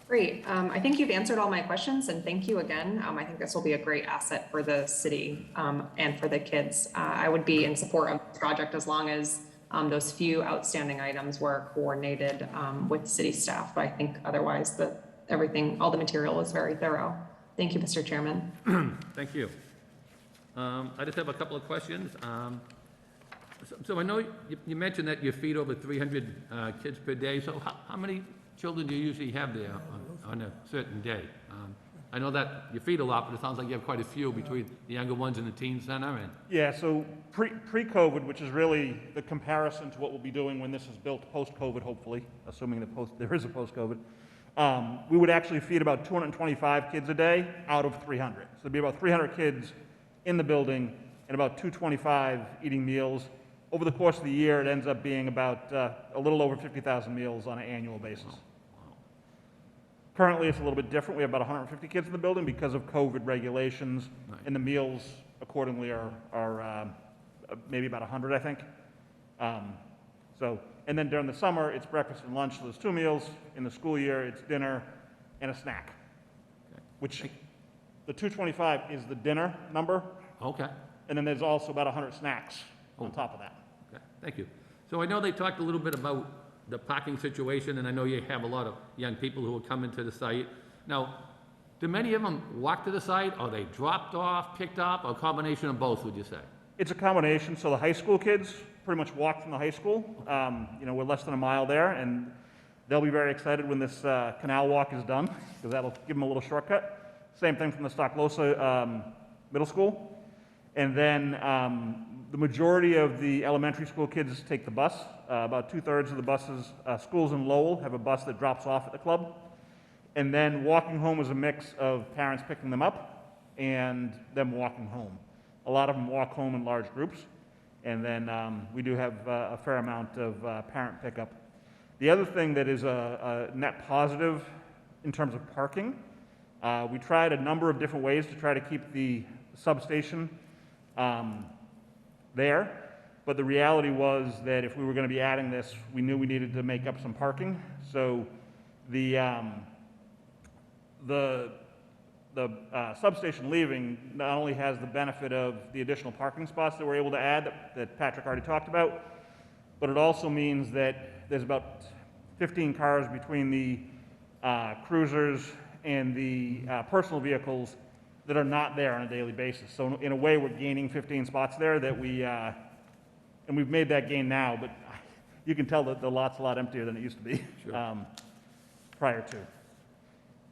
Great. I think you've answered all my questions, and thank you again. I think this will be a great asset for the city and for the kids. I would be in support of this project as long as those few outstanding items were coordinated with city staff. But I think otherwise, all the material is very thorough. Thank you, Mr. Chairman. Thank you. I just have a couple of questions. So I know you mentioned that you feed over 300 kids per day. So how many children do you usually have there on a certain day? I know that you feed a lot, but it sounds like you have quite a few between the younger ones in the teen center. Yeah, so pre-COVID, which is really the comparison to what we'll be doing when this is built post-COVID, hopefully, assuming there is a post-COVID. We would actually feed about 225 kids a day out of 300. So there'd be about 300 kids in the building and about 225 eating meals. Over the course of the year, it ends up being about a little over 50,000 meals on an annual basis. Currently, it's a little bit different. We have about 150 kids in the building because of COVID regulations, and the meals accordingly are maybe about 100, I think. And then during the summer, it's breakfast and lunch, so there's 2 meals. In the school year, it's dinner and a snack, which the 225 is the dinner number, Okay. and then there's also about 100 snacks on top of that. Okay, thank you. So I know they talked a little bit about the parking situation, and I know you have a lot of young people who are coming to the site. Now, do many of them walk to the site, or they dropped off, picked up, or a combination of both, would you say? It's a combination. So the high school kids pretty much walk from the high school. We're less than a mile there, and they'll be very excited when this canal walk is done, because that'll give them a little shortcut. Same thing from the Stocklosa Middle School. And then the majority of the elementary school kids take the bus. About 2/3 of the buses, schools in Lowell have a bus that drops off at the club. And then walking home is a mix of parents picking them up and them walking home. A lot of them walk home in large groups. And then we do have a fair amount of parent pickup. The other thing that is a net positive in terms of parking, we tried a number of different ways to try to keep the substation there. But the reality was that if we were going to be adding this, we knew we needed to make up some parking. So the substation leaving not only has the benefit of the additional parking spots that we're able to add that Patrick already talked about, but it also means that there's about 15 cars between the cruisers and the personal vehicles that are not there on a daily basis. So in a way, we're gaining 15 spots there that and we've made that gain now, but you can tell that the lot's a lot emptier than it used to be prior to.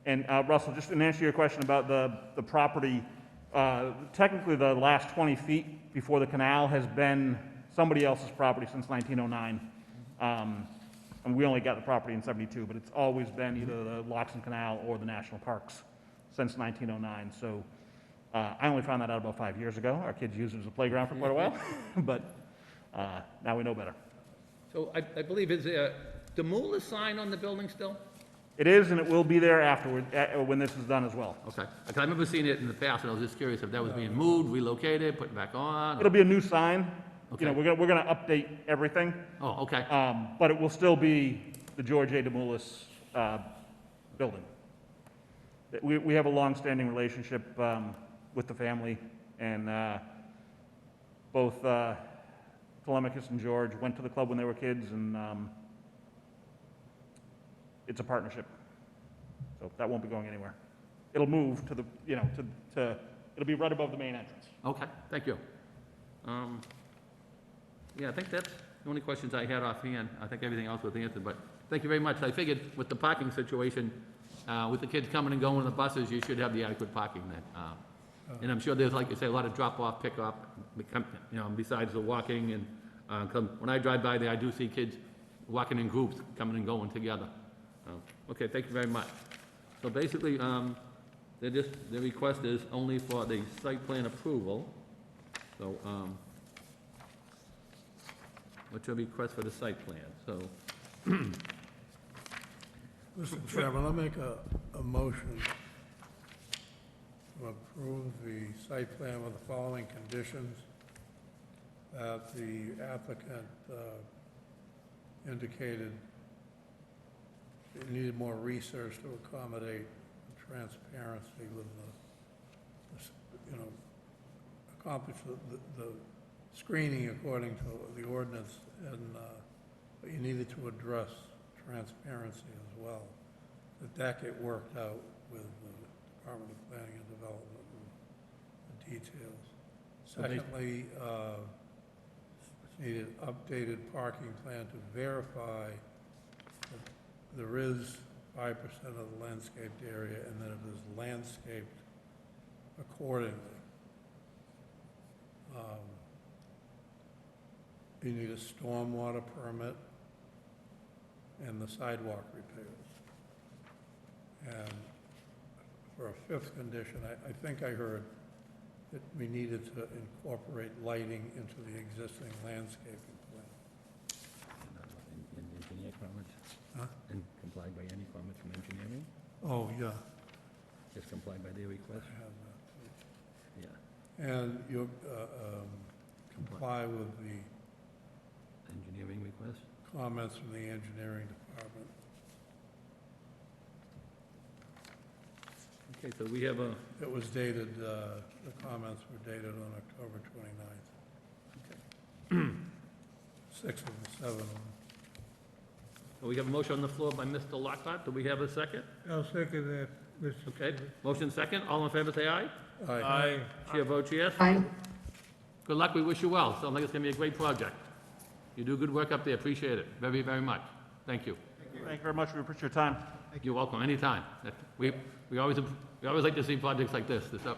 And Russell, just in answer to your question about the property, technically the last 20 feet before the canal has been somebody else's property since 1909. And we only got the property in 72, but it's always been either the Loxton Canal or the National Parks since 1909. So I only found that out about 5 years ago. Our kids used it as a playground for quite a while, but now we know better. So I believe, is there a Demula sign on the building still? It is, and it will be there afterward, when this is done as well. Okay. Because I remember seeing it in the past, and I was just curious if that was being moved, relocated, put back on? It'll be a new sign. Okay. We're gonna update everything. Oh, okay. But it will still be the George A. Demoulas building. We have a long-standing relationship with the family, and both Telemachus and George went to the club when they were kids, and it's a partnership. So that won't be going anywhere. It'll move to the, it'll be right above the main entrance. Okay, thank you. Yeah, I think that's the only questions I had offhand. I think everything else was answered, but thank you very much. I figured with the parking situation, with the kids coming and going in the buses, you should have the adequate parking then. And I'm sure there's, like you say, a lot of drop-off, pick-up, besides the walking. And when I drive by there, I do see kids walking in groups, coming and going together. Okay, thank you very much. So basically, the request is only for the site plan approval. So, what's your request for the site plan? So, Mr. Chairman, I'll make a motion to approve the site plan with the following conditions, that the applicant indicated it needed more research to accommodate the transparency with accomplish the screening according to the ordinance, and but you needed to address transparency as well. The deck worked out with the Department of Planning and Development and the details. Secondly, needed updated parking plan to verify that there is 5% of the landscaped area and that it is landscaped accordingly. You need a stormwater permit and the sidewalk repairs. And for a fifth condition, I think I heard that we needed to incorporate lighting into the existing landscaping plan. Engineer comments? Huh? And complied by any comments from engineering? Oh, yeah, Just complied by their I request? have that. Yeah. And you comply with the Engineering request? comments from the engineering department. Okay, so we have a, It was dated, the comments were dated on October 29th. 6 of them, 7 of them. we have a motion on the floor by Mr. Lockhart. Do we have a second? I'll second that, Mr. Okay, Chairman. motion second. All in favor, say aye. Aye. Chair votes yes. Aye. Good luck, we wish you well. Sounds like it's gonna be a great project. You do good work up there, appreciate it, very, very much. Thank you. Thank you very much. We appreciate your time. You're welcome, anytime. We always like to see projects like this. So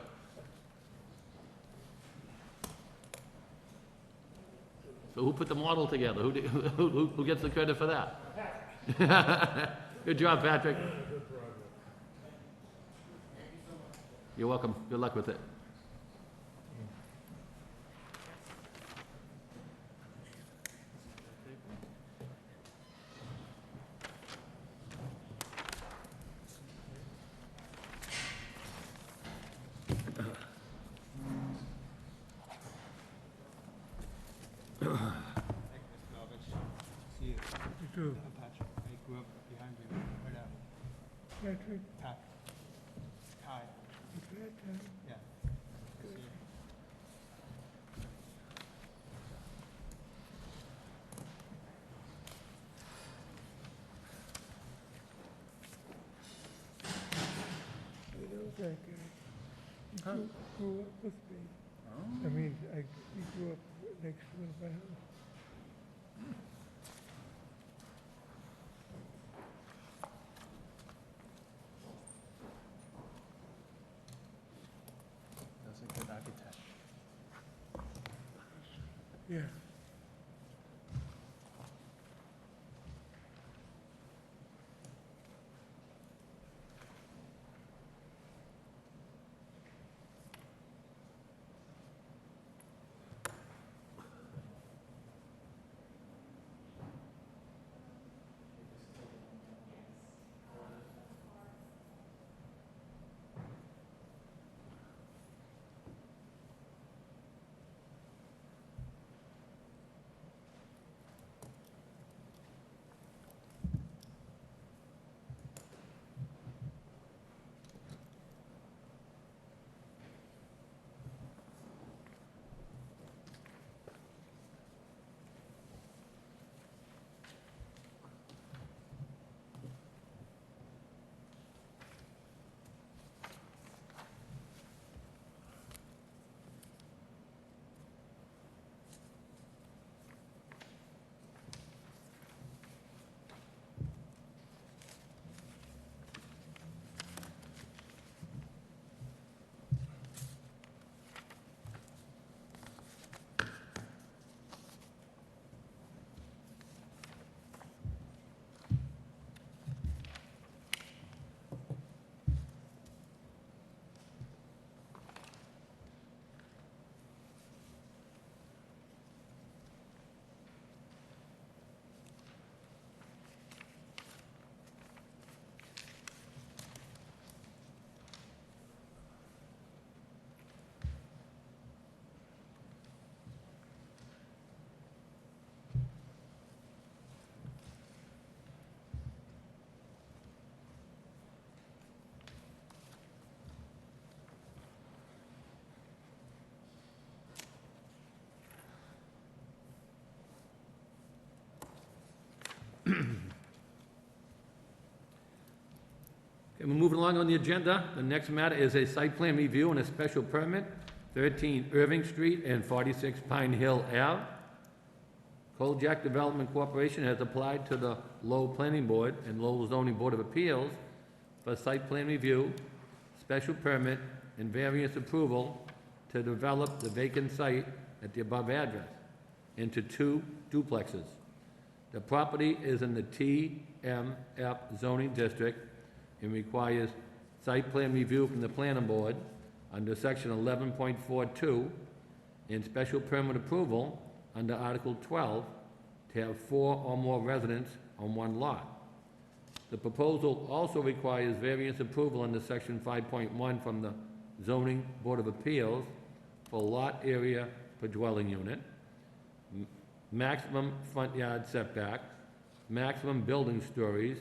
who put the model together? Who gets the credit for that? Good job, Patrick. You're welcome, good luck with it. You too. Patrick, I grew up behind you, right out. Patrick? Pat. Ty. Yeah. I know that guy. He grew up with me. I mean, he grew up next to my house. That's a good architect. Yeah. Okay, we're moving along on the agenda. The next matter is a site plan review and a special permit, 13 Irving Street and 46 Pine Hill Ave. Jack Development Corporation has applied to the Lowell Planning Board and Lowell Zoning Board of Appeals for site plan review, special permit, and variance approval to develop the vacant site at the above address into 2 duplexes. The property is in the TMF zoning district and requires site plan review from the planning board under section 11.42 and special permit approval under Article 12 to have 4 or more residents on one lot. The proposal also requires variance approval under section 5.1 from the Zoning Board of Appeals for lot area per dwelling unit, maximum front yard setback, maximum building stories,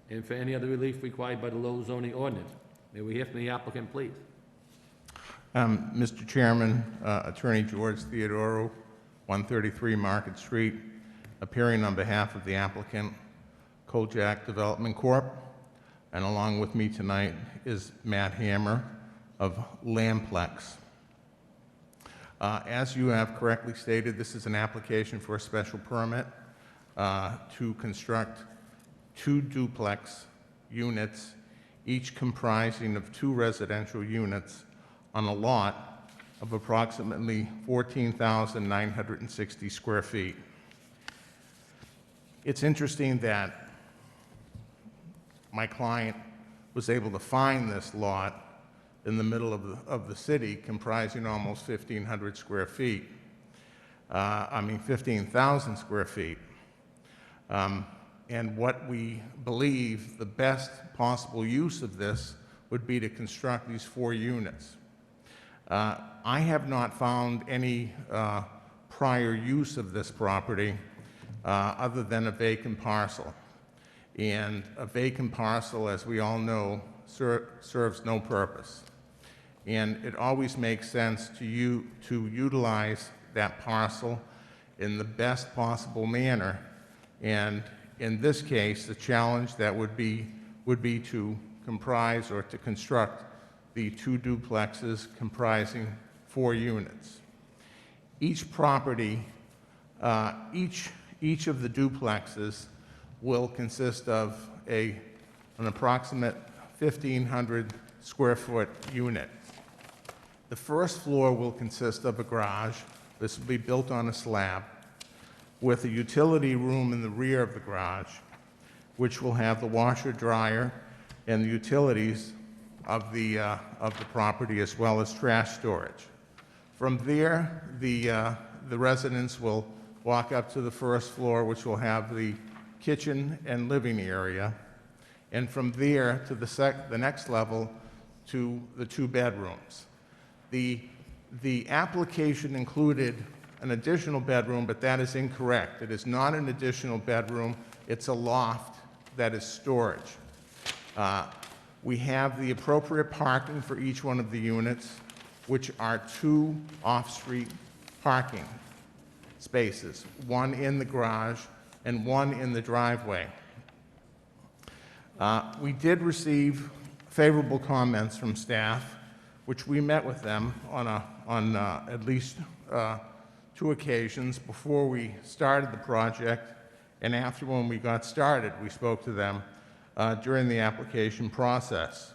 and for any other relief required by the low zoning ordinance. May we hear from the applicant, please? Mr. Chairman, Attorney George Theodoro, 133 Market Street, appearing on behalf of the applicant, Kojak Development Corp., and along with me tonight is Matt Hammer of Lamplex. As you have correctly stated, this is an application for a special permit to construct 2 duplex units, each comprising of 2 residential units on a lot of approximately 14,960 square feet. It's interesting that my client was able to find this lot in the middle of the city, comprising almost 1,500 square feet. 15,000 square feet. And what we believe the best possible use of this would be to construct these 4 units. I have not found any prior use of this property other than a vacant parcel. And a vacant parcel, as we all know, serves no purpose. And it always makes sense to utilize that parcel in the best possible manner. And in this case, the challenge that would be to comprise or to construct the 2 duplexes comprising 4 units. Each property, each of the duplexes will consist of an approximate 1,500 square foot unit. The first floor will consist of a garage. This will be built on a slab with a utility room in the rear of the garage, which will have the washer, dryer, and the utilities of the property, as well as trash storage. From there, the residents will walk up to the first floor, which will have the kitchen and living area, and from there to the next level to the 2 bedrooms. The application included an additional bedroom, but that is incorrect. It is not an additional bedroom. It's a loft that is storage. We have the appropriate parking for each one of the units, which are 2 off-street parking spaces, 1 in the garage and 1 in the driveway. We did receive favorable comments from staff, which we met with them on at least 2 occasions before we started the project, and after when we got started, we spoke to them during the application process.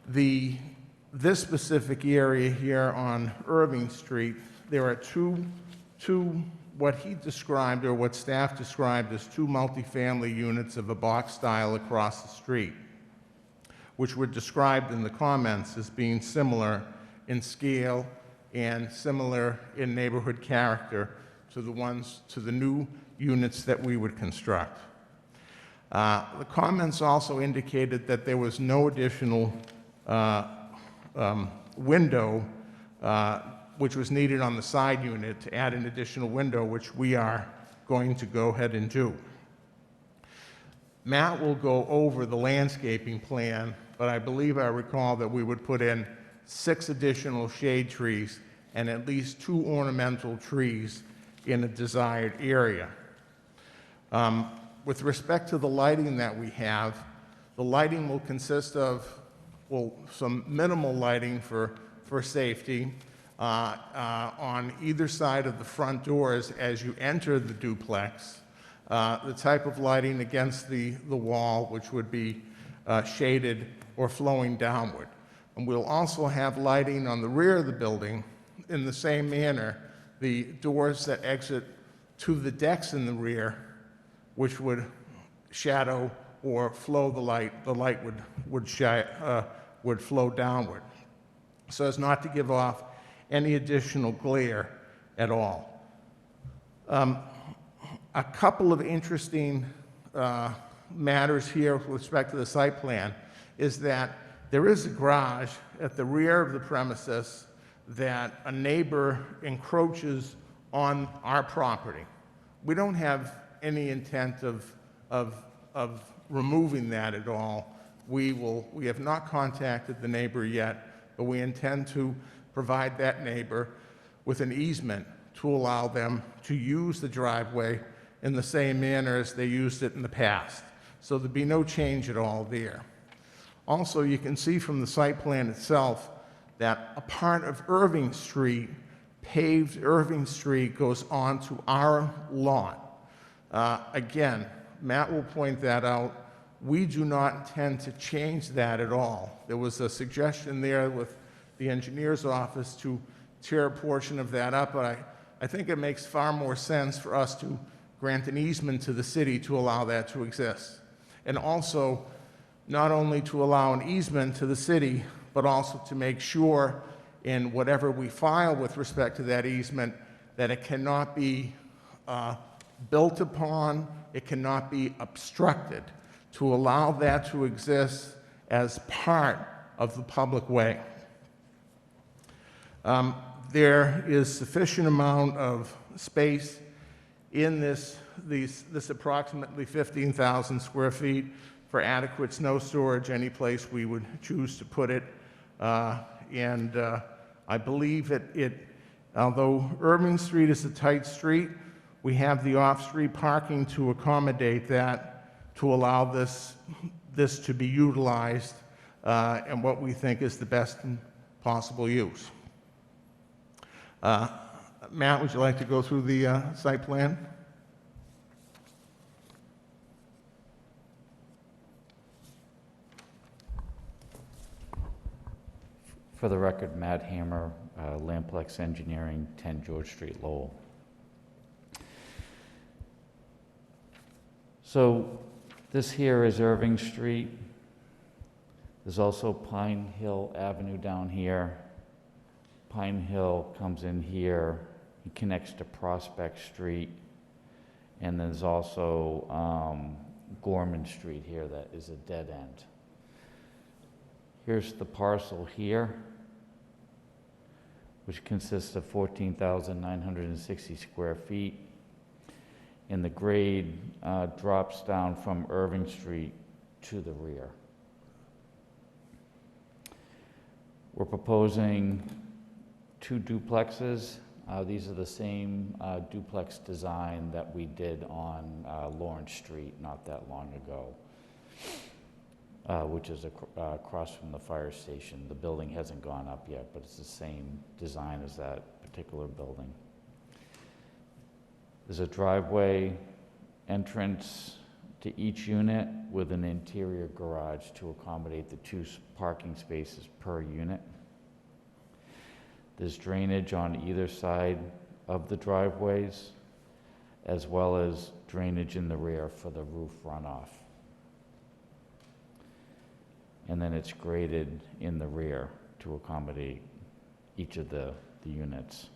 This specific area here on Irving Street, there are two what he described, or what staff described as 2 multifamily units of a box style across the street, which were described in the comments as being similar in scale and similar in neighborhood character to the new units that we would construct. The comments also indicated that there was no additional window which was needed on the side unit to add an additional window, which we are going to go ahead and do. Matt will go over the landscaping plan, but I believe I recall that we would put in 6 additional shade trees and at least 2 ornamental trees in a desired area. With respect to the lighting that we have, the lighting will consist of, some minimal lighting for safety on either side of the front doors as you enter the duplex. The type of lighting against the wall, which would be shaded or flowing downward. And we'll also have lighting on the rear of the building in the same manner, the doors that exit to the decks in the rear, which would shadow or flow the light would flow downward, so as not to give off any additional glare at all. A couple of interesting matters here with respect to the site plan is that there is a garage at the rear of the premises that a neighbor encroaches on our property. We don't have any intent of removing that at all. We have not contacted the neighbor yet, but we intend to provide that neighbor with an easement to allow them to use the driveway in the same manner as they used it in the past. So there'd be no change at all there. Also, you can see from the site plan itself that a part of Irving Street, paved Irving Street, goes onto our lot. Again, Matt will point that out. We do not intend to change that at all. There was a suggestion there with the engineer's office to tear a portion of that up, but I think it makes far more sense for us to grant an easement to the city to allow that to exist. And also, not only to allow an easement to the city, but also to make sure in whatever we file with respect to that easement that it cannot be built upon, it cannot be obstructed, to allow that to exist as part of the public way. There is sufficient amount of space in this approximately 15,000 square feet for adequate snow storage any place we would choose to put it. I believe although Irving Street is a tight street, we have the off-street parking to accommodate that, to allow this to be utilized and what we think is the best possible use. Matt, would you like to go through the site plan? For the record, Matt Hammer, Lamplex Engineering, 10 George Street, Lowell. So this here is Irving Street. There's also Pine Hill Avenue down here. Pine Hill comes in here. It connects to Prospect Street. And there's also Gorman Street here that is a dead end. Here's the parcel here, which consists of 14,960 square feet. And the grade drops down from Irving Street to the rear. We're proposing 2 duplexes. These are the same duplex design that we did on Lawrence Street not that long ago, which is across from the fire station. The building hasn't gone up yet, but it's the same design as that particular building. There's a driveway entrance to each unit with an interior garage to accommodate the 2 parking spaces per unit. There's drainage on either side of the driveways, as well as drainage in the rear for the roof runoff. And then it's graded in the rear to accommodate each of the units.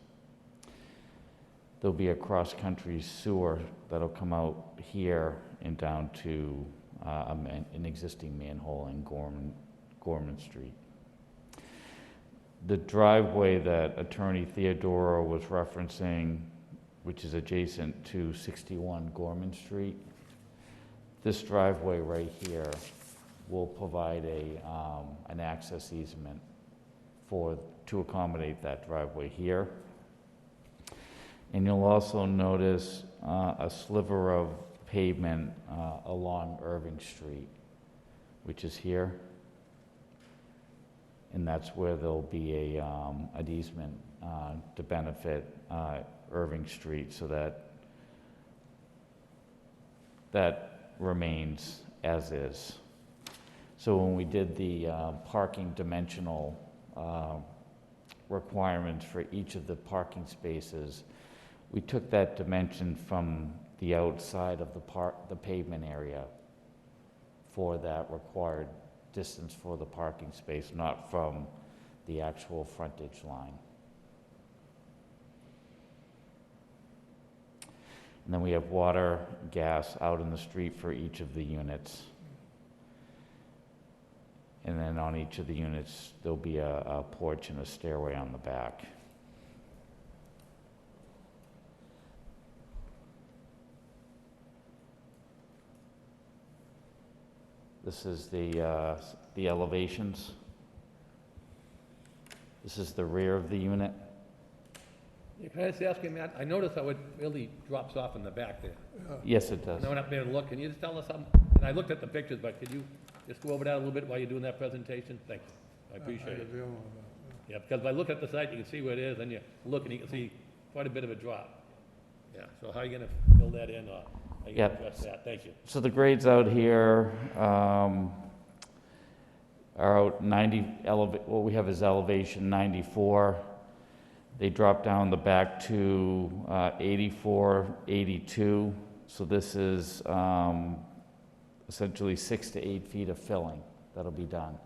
There'll be a cross-country sewer that'll come out here and down to an existing manhole in Gorman Street. The driveway that Attorney Theodora was referencing, which is adjacent to 61 Gorman Street, this driveway right here will provide an access easement to accommodate that driveway here. And you'll also notice a sliver of pavement along Irving Street, which is here. And that's where there'll be an easement to benefit Irving Street, so that remains as is. So when we did the parking dimensional requirements for each of the parking spaces, we took that dimension from the outside of the pavement area for that required distance for the parking space, not from the actual frontage line. And then we have water, gas out in the street for each of the units. And then on each of the units, there'll be a porch and a stairway on the back. This is the elevations. This is the rear of the unit. Yeah, can I just ask you, Matt, I noticed how it really drops off in the back there. Yes, it does. And I went up there and looked, can you just tell us something? And I looked at the pictures, but could you just go over that a little bit while you're doing that presentation? Thank you, I appreciate it. Yeah, because if I look at the site, you can see where it is, and you look and you can see quite a bit of a drop. Yeah, so how are you gonna fill that in, or how are you gonna address that? Thank you. So the grades out here are out 90, what we have is elevation 94. They drop down the back to 84, 82. So this is essentially 6 to 8 feet of filling that'll be done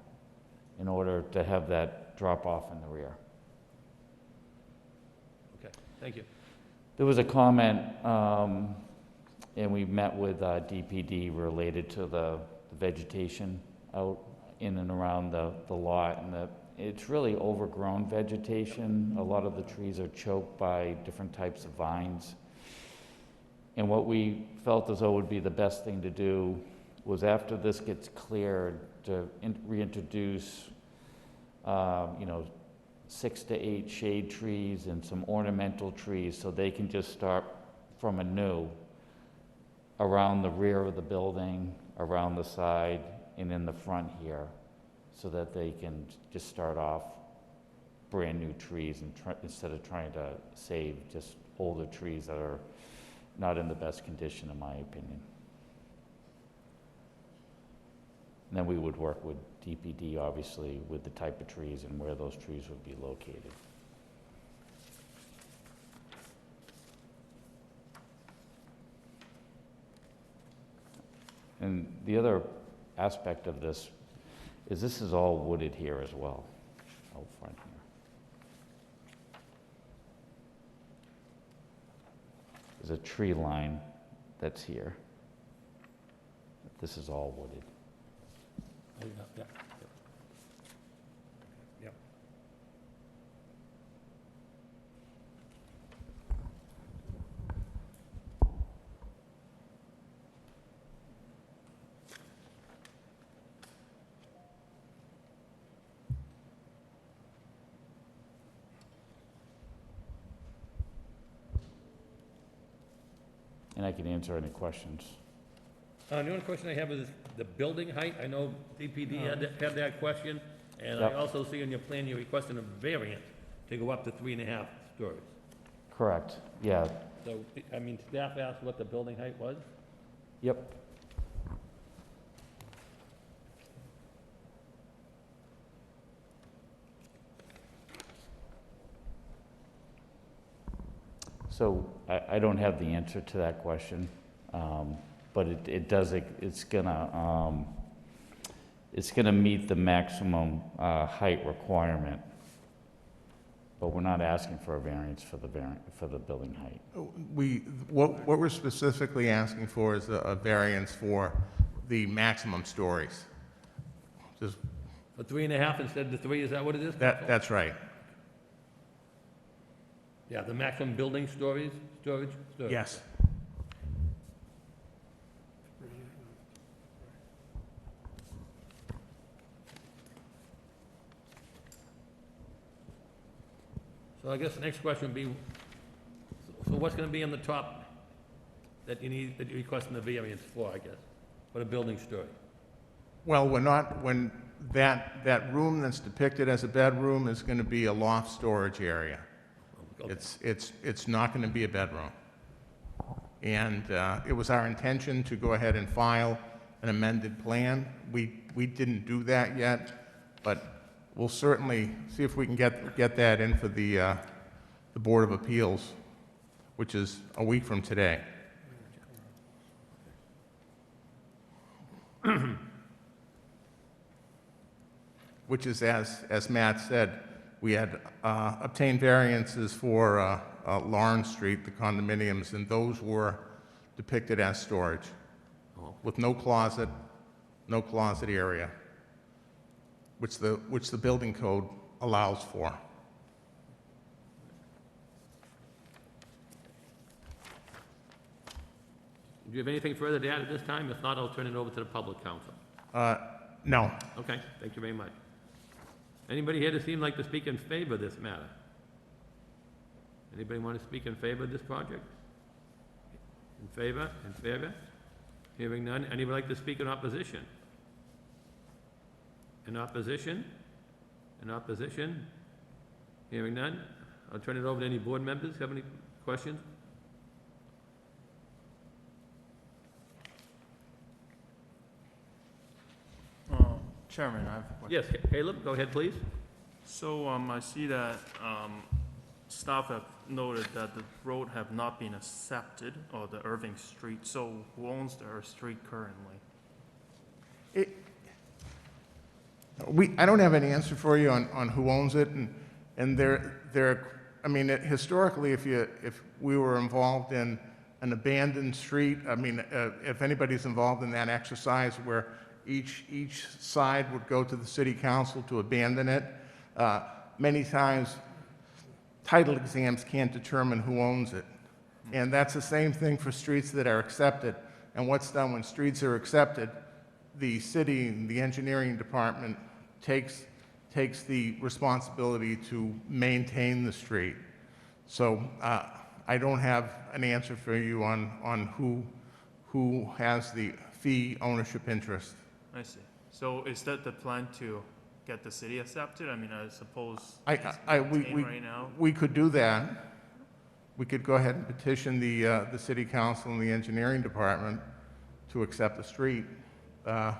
in order to have that drop off in the rear. Okay, thank you. There was a comment, and we met with DPD related to the vegetation out in and around the lot, and it's really overgrown vegetation. A lot of the trees are choked by different types of vines. And what we felt as though would be the best thing to do was, after this gets cleared, to reintroduce, 6 to 8 shade trees and some ornamental trees, so they can just start from anew around the rear of the building, around the side, and in the front here, so that they can just start off brand new trees and instead of trying to save just older trees that are not in the best condition, in my opinion. And then we would work with DPD, obviously, with the type of trees and where those trees would be located. And the other aspect of this is all wooded here as well, out front here. There's a tree line that's here. This is all wooded. Yeah. Yep. And I can answer any questions. The only question I have is the building height. I know DPD had that question, and I Yep. also see on your plan you're requesting a variance to go up to 3.5 stories. Correct, yeah, So, I mean, staff asked what the building height was? yep. So I don't have the answer to that question, but it's gonna meet the maximum height requirement, but we're not asking for a variance for the building height. What we're specifically asking for is a variance for the maximum stories. Just, For 3.5 instead of 3, is that what it is? that's right. Yeah, the maximum building storage? Yes. So I guess the next question would be, so what's gonna be on the top that you're requesting the variance for, I guess, for the building story? Well, when that room that's depicted as a bedroom is going to be a loft storage area. Okay. It's not going to be a bedroom. And it was our intention to go ahead and file an amended plan. We didn't do that yet, but we'll certainly see if we can get that in for the Board of Appeals, which is a week from today. which is, as Matt said, we had obtained variances for Lawrence Street, the condominiums, and those were depicted as storage, with no closet area, which the building code allows for. Do you have anything further to add at this time? If not, I'll turn it over to the public counsel. No. Okay, thank you very much. Anybody here that seem like to speak in favor of this matter? Anybody want to speak in favor of this project? In favor? In favor? Hearing none. Anybody like to speak in opposition? In opposition? In opposition? Hearing none. I'll turn it over to any board members. Have any questions? Chairman, I have a question. Yes, Caleb, go ahead, please. So, I see that, staff have noted that the road have not been accepted, or the Irving Street, so who owns the street currently? I don't have any answer for you on who owns it, and I mean, historically, if we were involved in an abandoned street, I mean, if anybody's involved in that exercise where each side would go to the city council to abandon it, many times title exams can't determine who owns it. And that's the same thing for streets that are accepted. And what's done when streets are accepted, the city and the engineering department takes the responsibility to maintain the street. So I don't have an answer for you on who has the fee ownership interest. I see. So is that the plan to get the city accepted? I mean, I suppose it's maintained right now. We could do that. We could go ahead and petition the city council and the engineering department to accept the street. Do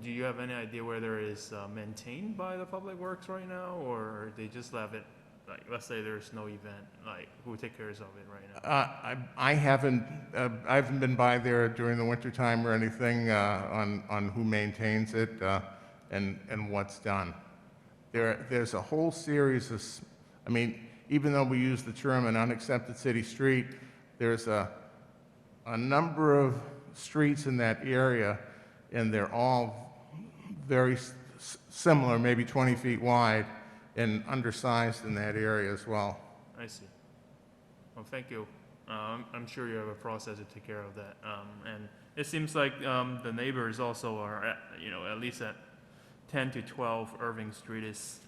you have any idea whether it is maintained by the Public Works right now, or they just have it, like, let's say there's no event, like, who take care of it right now? I haven't been by there during the wintertime or anything on who maintains it and what's done. There's a whole series of, I mean, even though we use the term an unaccepted city street, there's a number of streets in that area, and they're all very similar, maybe 20 feet wide, and undersized in that area as well. I see. Well, thank you. I'm sure you have a process to take care of that. And it seems like the neighbors also are, at least at 10 to 12 Irving Street is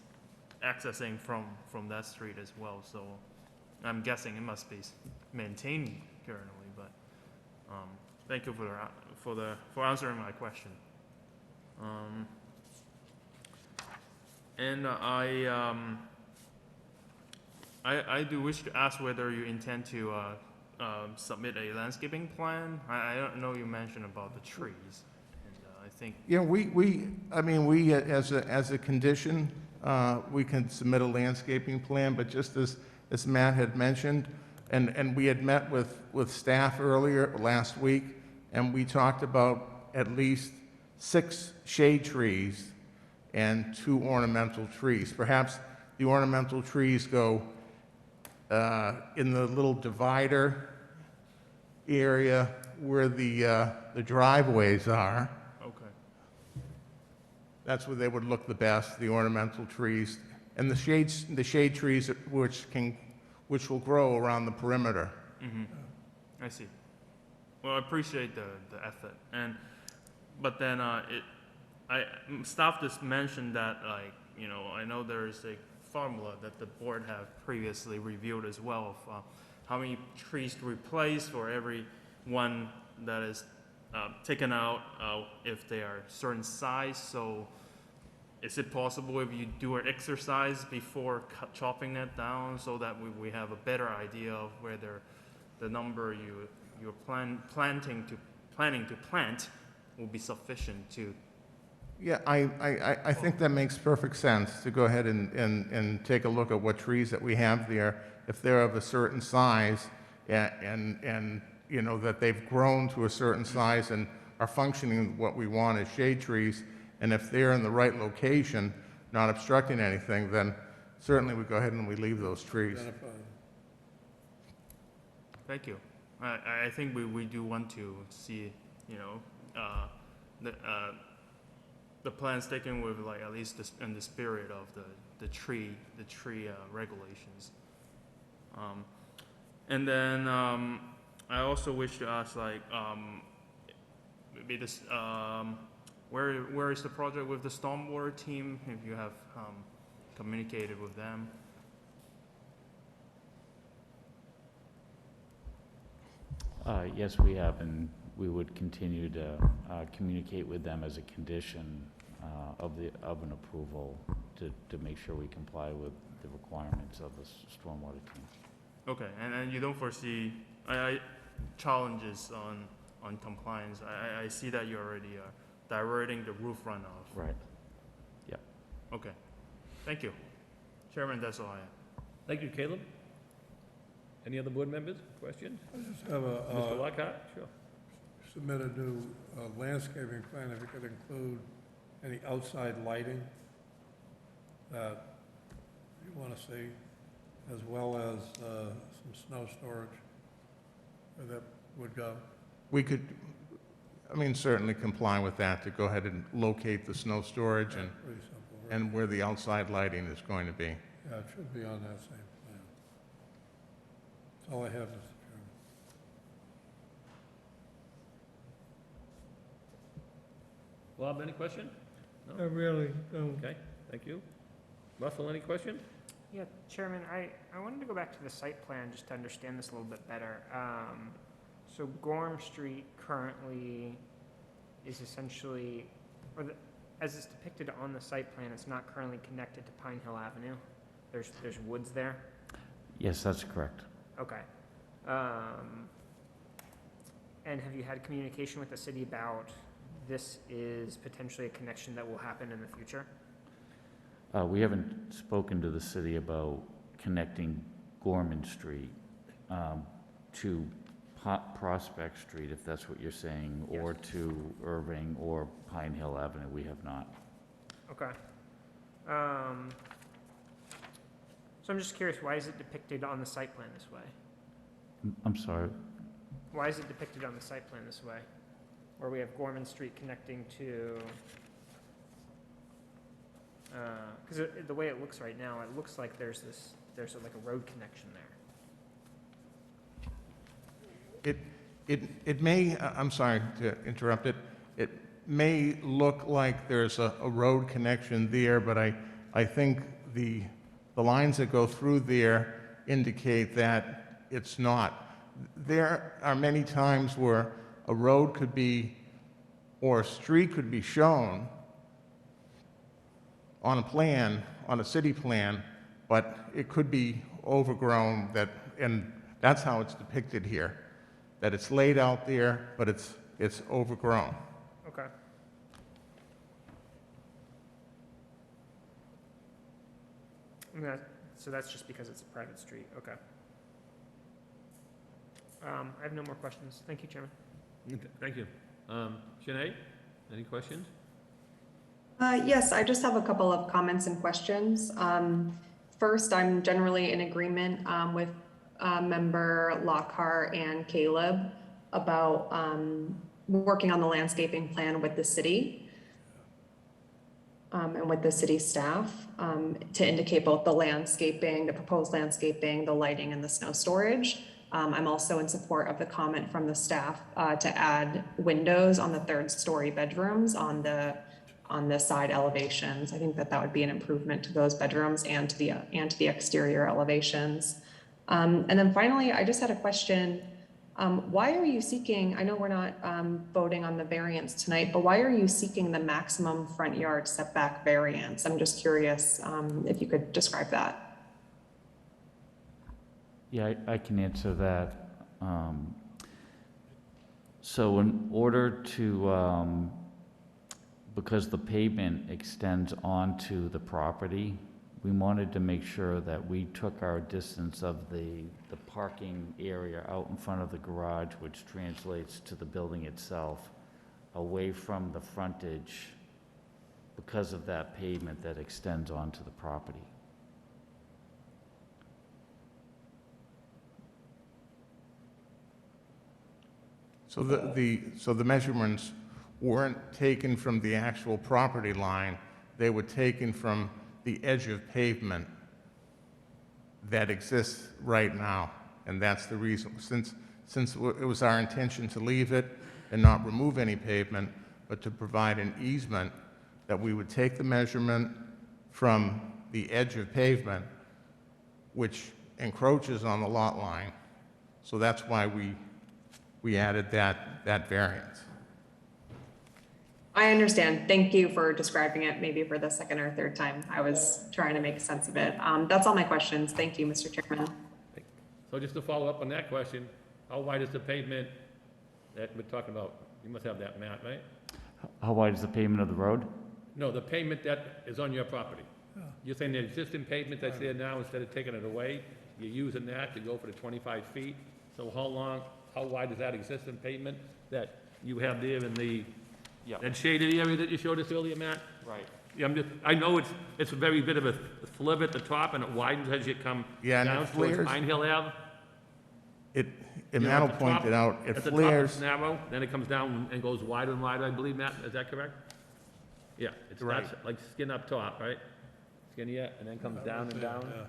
accessing from that street as well. So I'm guessing it must be maintained currently. But thank you for answering my question. And I do wish to ask whether you intend to submit a landscaping plan. I don't know, you mentioned about the trees, and I think. Yeah, we as a condition, we can submit a landscaping plan, but just as Matt had mentioned, and we had met with staff earlier last week, and we talked about at least 6 shade trees and 2 ornamental trees. Perhaps the ornamental trees go in the little divider area where the driveways are. Okay. That's where they would look the best, the ornamental trees. And the shade trees which will grow around the perimeter. Mm-hmm. I see. Well, I appreciate the effort. But then staff just mentioned that, I know there is a formula that the board have previously reviewed as well of how many trees to replace for every one that is taken out if they are certain size. So is it possible if you do an exercise before chopping that down so that we have a better idea of whether the number you're planning to plant will be sufficient to? Yeah, I think that makes perfect sense, to go ahead and take a look at what trees that we have there, if they're of a certain size, and that they've grown to a certain size and are functioning what we want as shade trees, And if they're in the right location, not obstructing anything, then certainly we go ahead and we leave those trees. Identify. Thank you. I think we do want to see, you know, the plans taken with like at least in the spirit of the tree regulations. And then I also wish to ask like maybe this where is the project with the stormwater team? If you have communicated with them. Yes, we have, and we would continue to communicate with them as a condition of an approval to make sure we comply with the requirements of the stormwater team. Okay, and you don't foresee challenges on compliance? I see that you already are diverting the roof runoff. Right. Yeah. Okay, thank you. Chairman, that's all I have. Thank you, Caleb. Any other board members, questions? I just have Mr. Lockhart, sure. submit a new landscaping plan, if you could include any outside lighting that you want to see, as well as some snow storage where that would go. We could, I mean, certainly comply with that to go ahead and locate the snow storage Pretty simple, right? and where the outside lighting is going to be. Yeah, it should be on that same plan. That's all I have, Mr. Chairman. Bob, any question? I really don't. Okay, thank you. Russell, any question? Yeah, Chairman, I wanted to go back to the site plan just to understand this a little bit better. So Gorham Street currently is essentially, as it's depicted on the site plan, it's not currently connected to Pine Hill Avenue. There's woods there? Yes, that's correct. Okay. And have you had communication with the city about this is potentially a connection that will happen in the future? We haven't spoken to the city about connecting Gorman Street to Prospect Street, if that's what you're saying, Yes. or to Irving or Pine Hill Avenue. We have not. Okay. So I'm just curious, why is it depicted on the site plan this way? I'm sorry. Why is it depicted on the site plan this way? Where we have Gorman Street connecting to, because the way it looks right now, it looks like there's like a road connection there. It may, I'm sorry to interrupt it, it may look like there's a road connection there, but I think the lines that go through there indicate that it's not. There are many times where a road could be, or a street could be shown on a plan, on a city plan, but it could be overgrown, and that's how it's depicted here, that it's laid out there, but it's overgrown. Okay. So that's just because it's a private street, okay. I have no more questions. Thank you, Chairman. Thank you. Sinead, any questions? Yes, I just have a couple of comments and questions. First, I'm generally in agreement with Member Lockhart and Caleb about working on the landscaping plan with the city and with the city staff to indicate both the landscaping, the proposed landscaping, the lighting, and the snow storage. I'm also in support of the comment from the staff to add windows on the third-story bedrooms on the side elevations. I think that would be an improvement to those bedrooms and to the exterior elevations. And then finally, I just had a question. Why are you seeking, I know we're not voting on the variance tonight, but why are you seeking the maximum front yard setback variance? I'm just curious if you could describe that. Yeah, I can answer that. So in order to, because the pavement extends onto the property, we wanted to make sure that we took our distance of the parking area out in front of the garage, which translates to the building itself, away from the frontage because of that pavement that extends onto the property. So the measurements weren't taken from the actual property line, they were taken from the edge of pavement that exists right now. And that's the reason, since it was our intention to leave it and not remove any pavement, but to provide an easement, that we would take the measurement from the edge of pavement, which encroaches on the lot line. So that's why we added that variance. I understand. Thank you for describing it maybe for the second or third time. I was trying to make sense of it. That's all my questions. Thank you, Mr. Chairman. So just to follow up on that question, how wide is the pavement that we're talking about? You must have that map, right? How wide is the pavement of the road? No, the pavement that is on your property. You're saying the existing pavement that's there now, instead of taking it away, you're using that to go for the 25 feet? So how wide is that existing pavement that you have there in the, that shaded area that you showed us earlier, Matt? Right. Yeah, I know it's a very bit of a sliver at the top, and it widens as you come Yeah, and it down towards flares. Pine Hill Ave. Matt will point it out, it At the top, flares. it's narrow, then it comes down and goes wider and wider, I believe, Matt, is that correct? Yeah, it Right. starts like skin up top, right? Skinny, yeah, and then comes down and down. Yeah.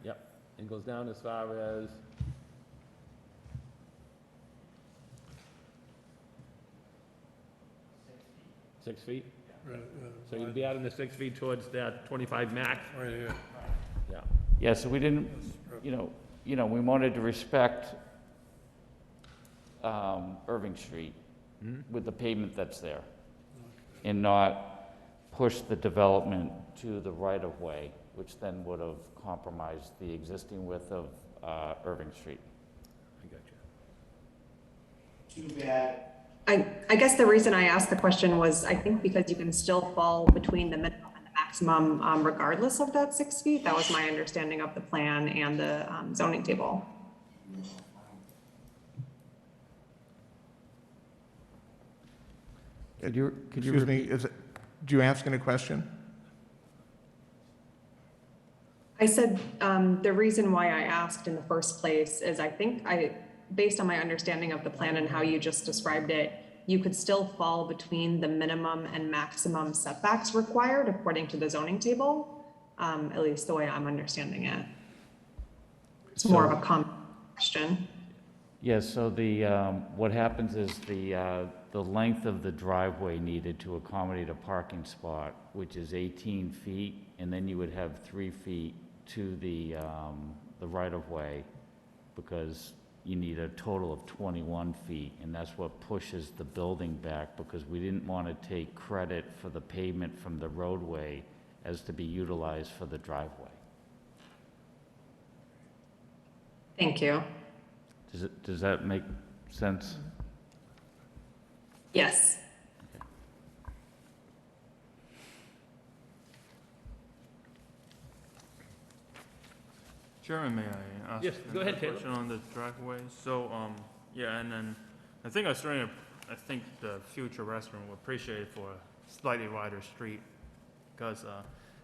Yep, and goes down as far as, six feet? Right, So you'd be adding the 6 feet towards that 25 max? right here. Yeah. Yeah, so we didn't, we wanted to respect Irving Street with the pavement that's there and not push the development to the right-of-way, which then would have compromised the existing width of Irving Street. I got you. Too bad. I guess the reason I asked the question was, I think because you can still fall between the minimum and the maximum regardless of that 6 feet. That was my understanding of the plan and the zoning table. Could you Excuse me, did you ask any question? I said, the reason why I asked in the first place is based on my understanding of the plan and how you just described it, you could still fall between the minimum and maximum setbacks required according to the zoning table, at least the way I'm understanding it. It's more of a common question. Yes, so what happens is the length of the driveway needed to accommodate a parking spot, which is 18 feet, and then you would have 3 feet to the right-of-way, because you need a total of 21 feet, and that's what pushes the building back, because we didn't want to take credit for the pavement from the roadway as to be utilized for the driveway. Thank you. Does that make sense? Yes. Chairman, may I ask? Yes, go ahead, a Taylor. question on the driveway? So, yeah, and then I think I think the future restaurant will appreciate it for a slightly wider street, because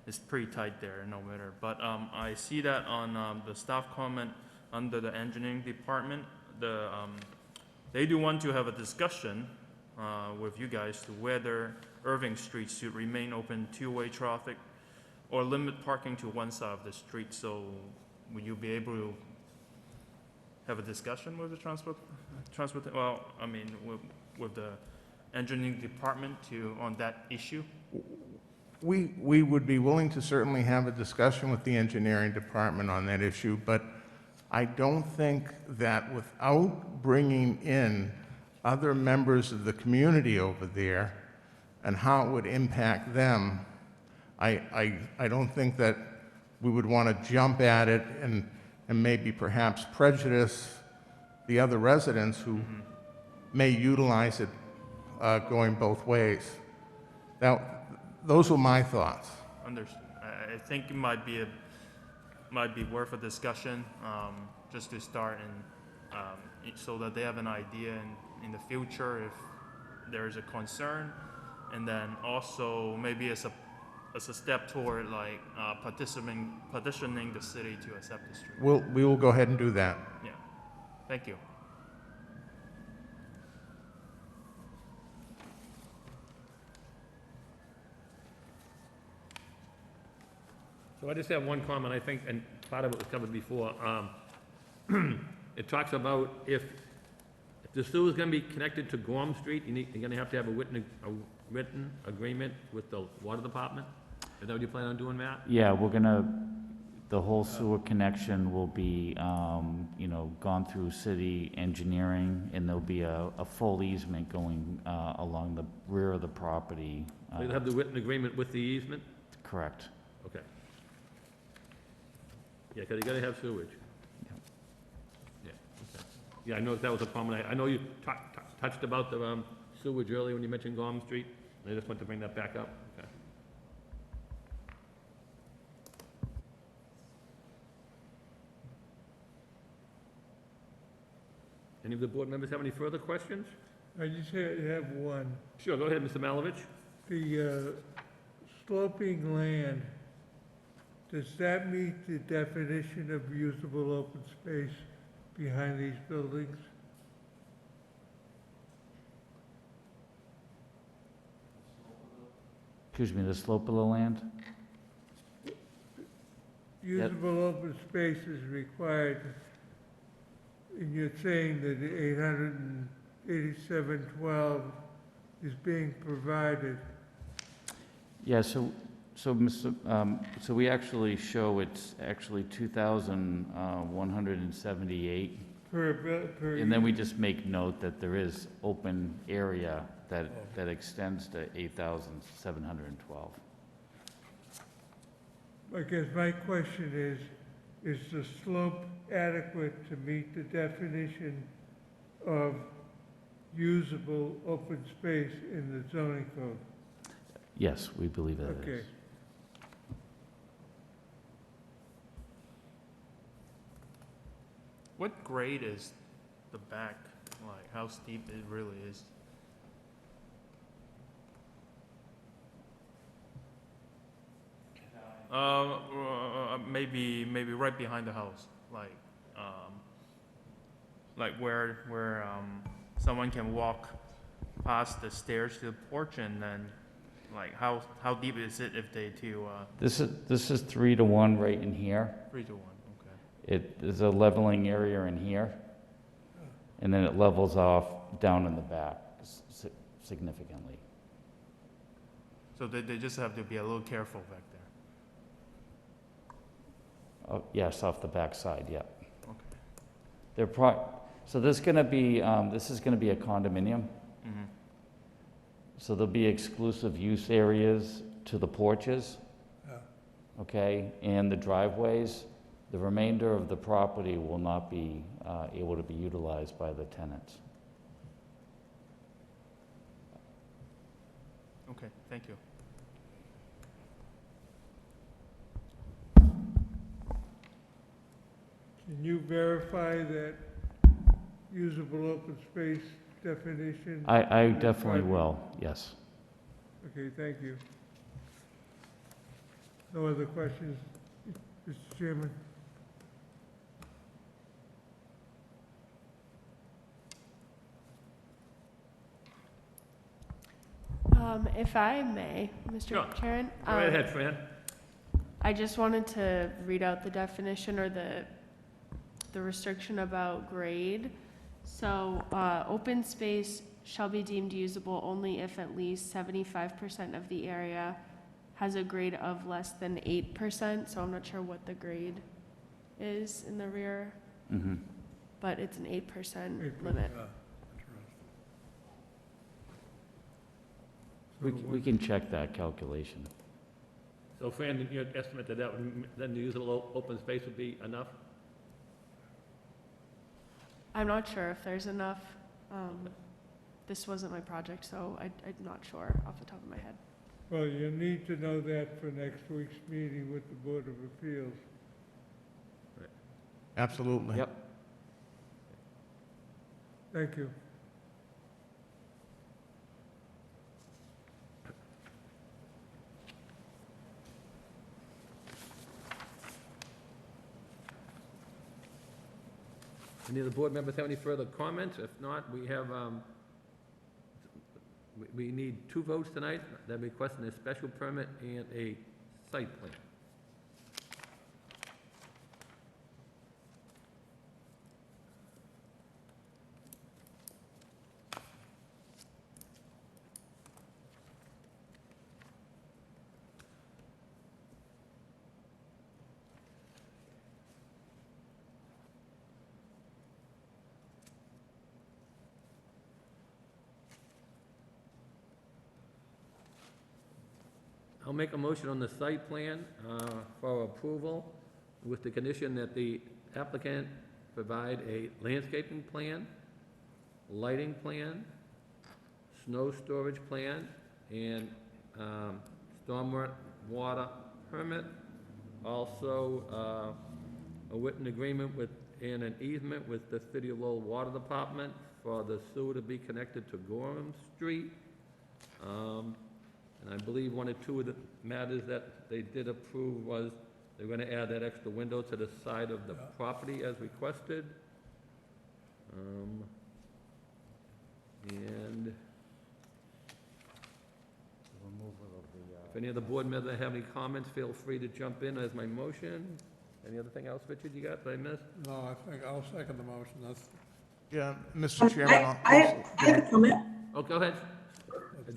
it's pretty tight there, no matter. But I see that on the staff comment under the engineering department, they do want to have a discussion with you guys to whether Irving Street should remain open two-way traffic or limit parking to one side of the street. So will you be able to have a discussion with the with the engineering department on that issue? We would be willing to certainly have a discussion with the engineering department on that issue, but I don't think that without bringing in other members of the community over there and how it would impact them, I don't think that we would want to jump at it and maybe perhaps prejudice the other residents who may utilize it going both ways. Now, those were my thoughts. Understood. I think it might be worth a discussion, just to start, and so that they have an idea, and in the future if there is a concern, and then also maybe as a step toward like petitioning the city to accept the street. We will go ahead and do that. Yeah, thank you. So I just have one comment, I think, and part of it was covered before. It talks about if the sewer is gonna be connected to Gorham Street, you're gonna have to have a written agreement with the water department? Is that what you plan on doing, Matt? Yeah, the whole sewer connection will be, gone through city engineering, and there'll be a full easement going along the rear of the property. So you'll have the written agreement with the easement? Correct. Okay. Yeah, because you gotta have sewage. Yeah, okay. Yeah, I know that was a problem. I know you touched about the sewage earlier when you mentioned Gorham Street. I just want to bring that back up. Okay. Any of the board members have any further questions? I just have one. Sure, go ahead, Mr. Malovich. The sloping land, does that meet the definition of usable open space behind these buildings? Excuse me, the slope of the land? Usable open space is required, and you're saying that the 887.12 is being provided. Yeah, so we actually show it's actually 2,178. Per And then we just make note that there is open area that extends to 8,712. I guess my question is the slope adequate to meet the definition of usable open space in the zoning code? Yes, we believe that it Okay. is. What grade is the back? Like, how steep it really is? Maybe right behind the house, like where someone can walk past the stairs to the porch, and then like how deep is it if they This is 3 to 1 right in here. 3 to 1? Okay. There's a leveling area in here, and then it levels off down in the back significantly. So they just have to be a little careful back there. Oh, yes, off the back side, yeah. Okay. So this is gonna be a condominium. Mm-hmm. So there'll be exclusive use areas to the porches. Yeah. Okay, and the driveways. The remainder of the property will not be able to be utilized by the tenants. Okay, thank you. Can you verify that usable open space definition? I definitely will, yes. Okay, thank you. No other questions, Mr. Chairman? If I may, Mr. Sure. Chairman. Go right ahead, Fran. I just wanted to read out the definition or the restriction about grade. So, open space shall be deemed usable only if at least 75% of the area has a grade of less than 8%. So I'm not sure what the grade is in the rear, Mm-hmm. but it's an 8% 8%. limit. We can check that calculation. So Fran, your estimate that then the usable open space would be enough? I'm not sure if there's enough. This wasn't my project, so I'm not sure off the top of my head. Well, you need to know that for next week's meeting with the Board of Appeals. Absolutely. Yep. Thank you. Any of the board members have any further comments? If not, we have, we need 2 votes tonight. They're requesting a special permit and a site plan. I'll make a motion on the site plan for approval with the condition that the applicant provide a landscaping plan, lighting plan, snow storage plan, and stormwater water permit. Also, a written agreement with, and an easement with the City of Lowell Water Department for the sewer to be connected to Gorham Street. And I believe 1 or 2 of the matters that they did approve was they're going to add that extra window to the side of the property as requested. And if any of the board members have any comments, feel free to jump in as my motion. Any other thing else, Richard, you got that I missed? No, I think I'll second the motion. That's, Yeah, Mr. Chairman. I have a comment. Oh, go ahead.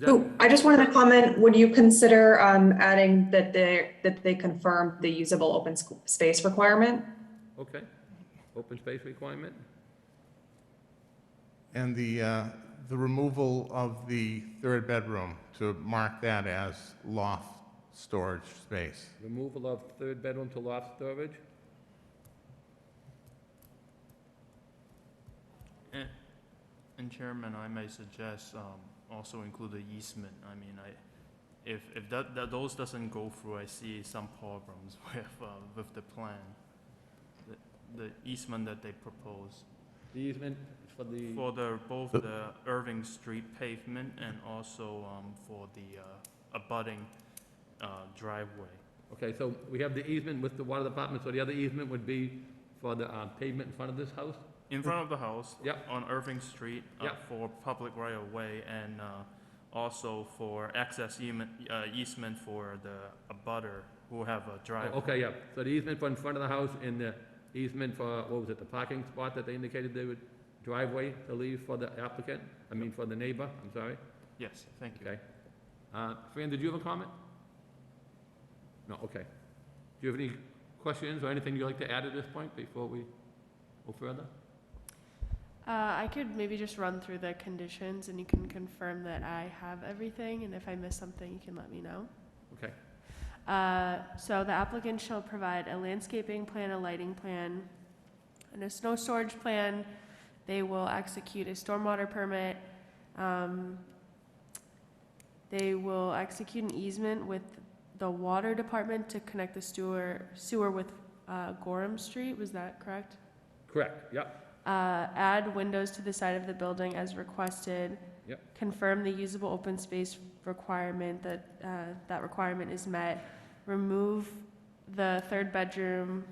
Oh, I just wanted to comment, would you consider adding that they confirm the usable open space requirement? Okay. Open space requirement? And the removal of the 3rd bedroom to mark that as loft storage space. Removal of 3rd bedroom to loft storage? And Chairman, I may suggest also include the easement. I mean, if those doesn't go through, I see some problems with the plan. The easement that they propose. The easement for the... For both the Irving Street pavement and also for the abutting driveway. Okay, so we have the easement with the water department, so the other easement would be for the pavement in front of this house? In front of the house. Yep. On Irving Street. Yep. For public right-of-way and also for access easement for the abutter who have a driveway. Okay, yeah, so the easement for in front of the house and the easement for, what was it, the parking spot that they indicated they would driveway to leave for the applicant? I mean, for the neighbor, I'm sorry? Yes, thank you. Okay. Fran, did you have a comment? No, okay. Do you have any questions or anything you'd like to add at this point before we go further? I could maybe just run through the conditions and you can confirm that I have everything, and if I miss something, you can let me know. Okay. So the applicant shall provide a landscaping plan, a lighting plan, and a snow storage plan. They will execute a stormwater permit. They will execute an easement with the water department to connect the sewer with Gorham Street. Was that correct? Correct, yep. Add windows to the side of the building as requested. Yep. Confirm the usable open space requirement, that requirement is met. Remove the 3rd bedroom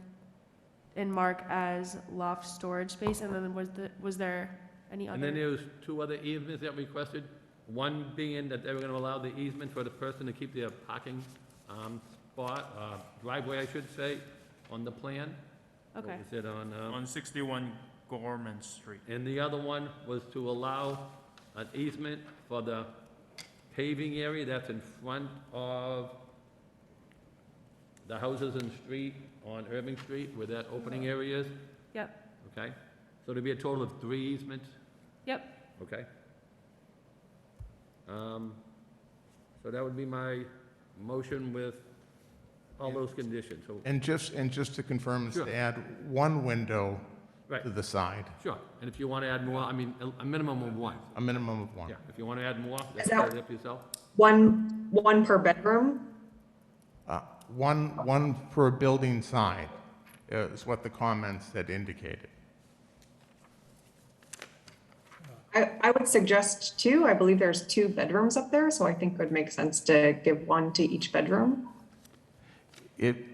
and mark as loft storage space. And then was there any other? And then there was 2 other easements that requested. One being that they were going to allow the easement for the person to keep their parking spot, driveway, I should say, on the plan. Okay. What was it on? On 61 Gorman Street. And the other one was to allow an easement for the paving area that's in front of the houses in the street on Irving Street, where that opening area is? Yep. Okay? So there'll be a total of 3 easements? Yep. Okay. So that would be my motion with all those conditions. So, And just to confirm, is Sure. to add 1 window right, to the side, sure. And if you want to add more, I mean, a minimum of 1. a minimum of 1. Yeah, if you want to add more, that's that- totally up to yourself. One per bedroom? One per building side is what the comments had indicated. I would suggest 2. I believe there's 2 bedrooms up there, so I think it would make sense to give 1 to each bedroom. If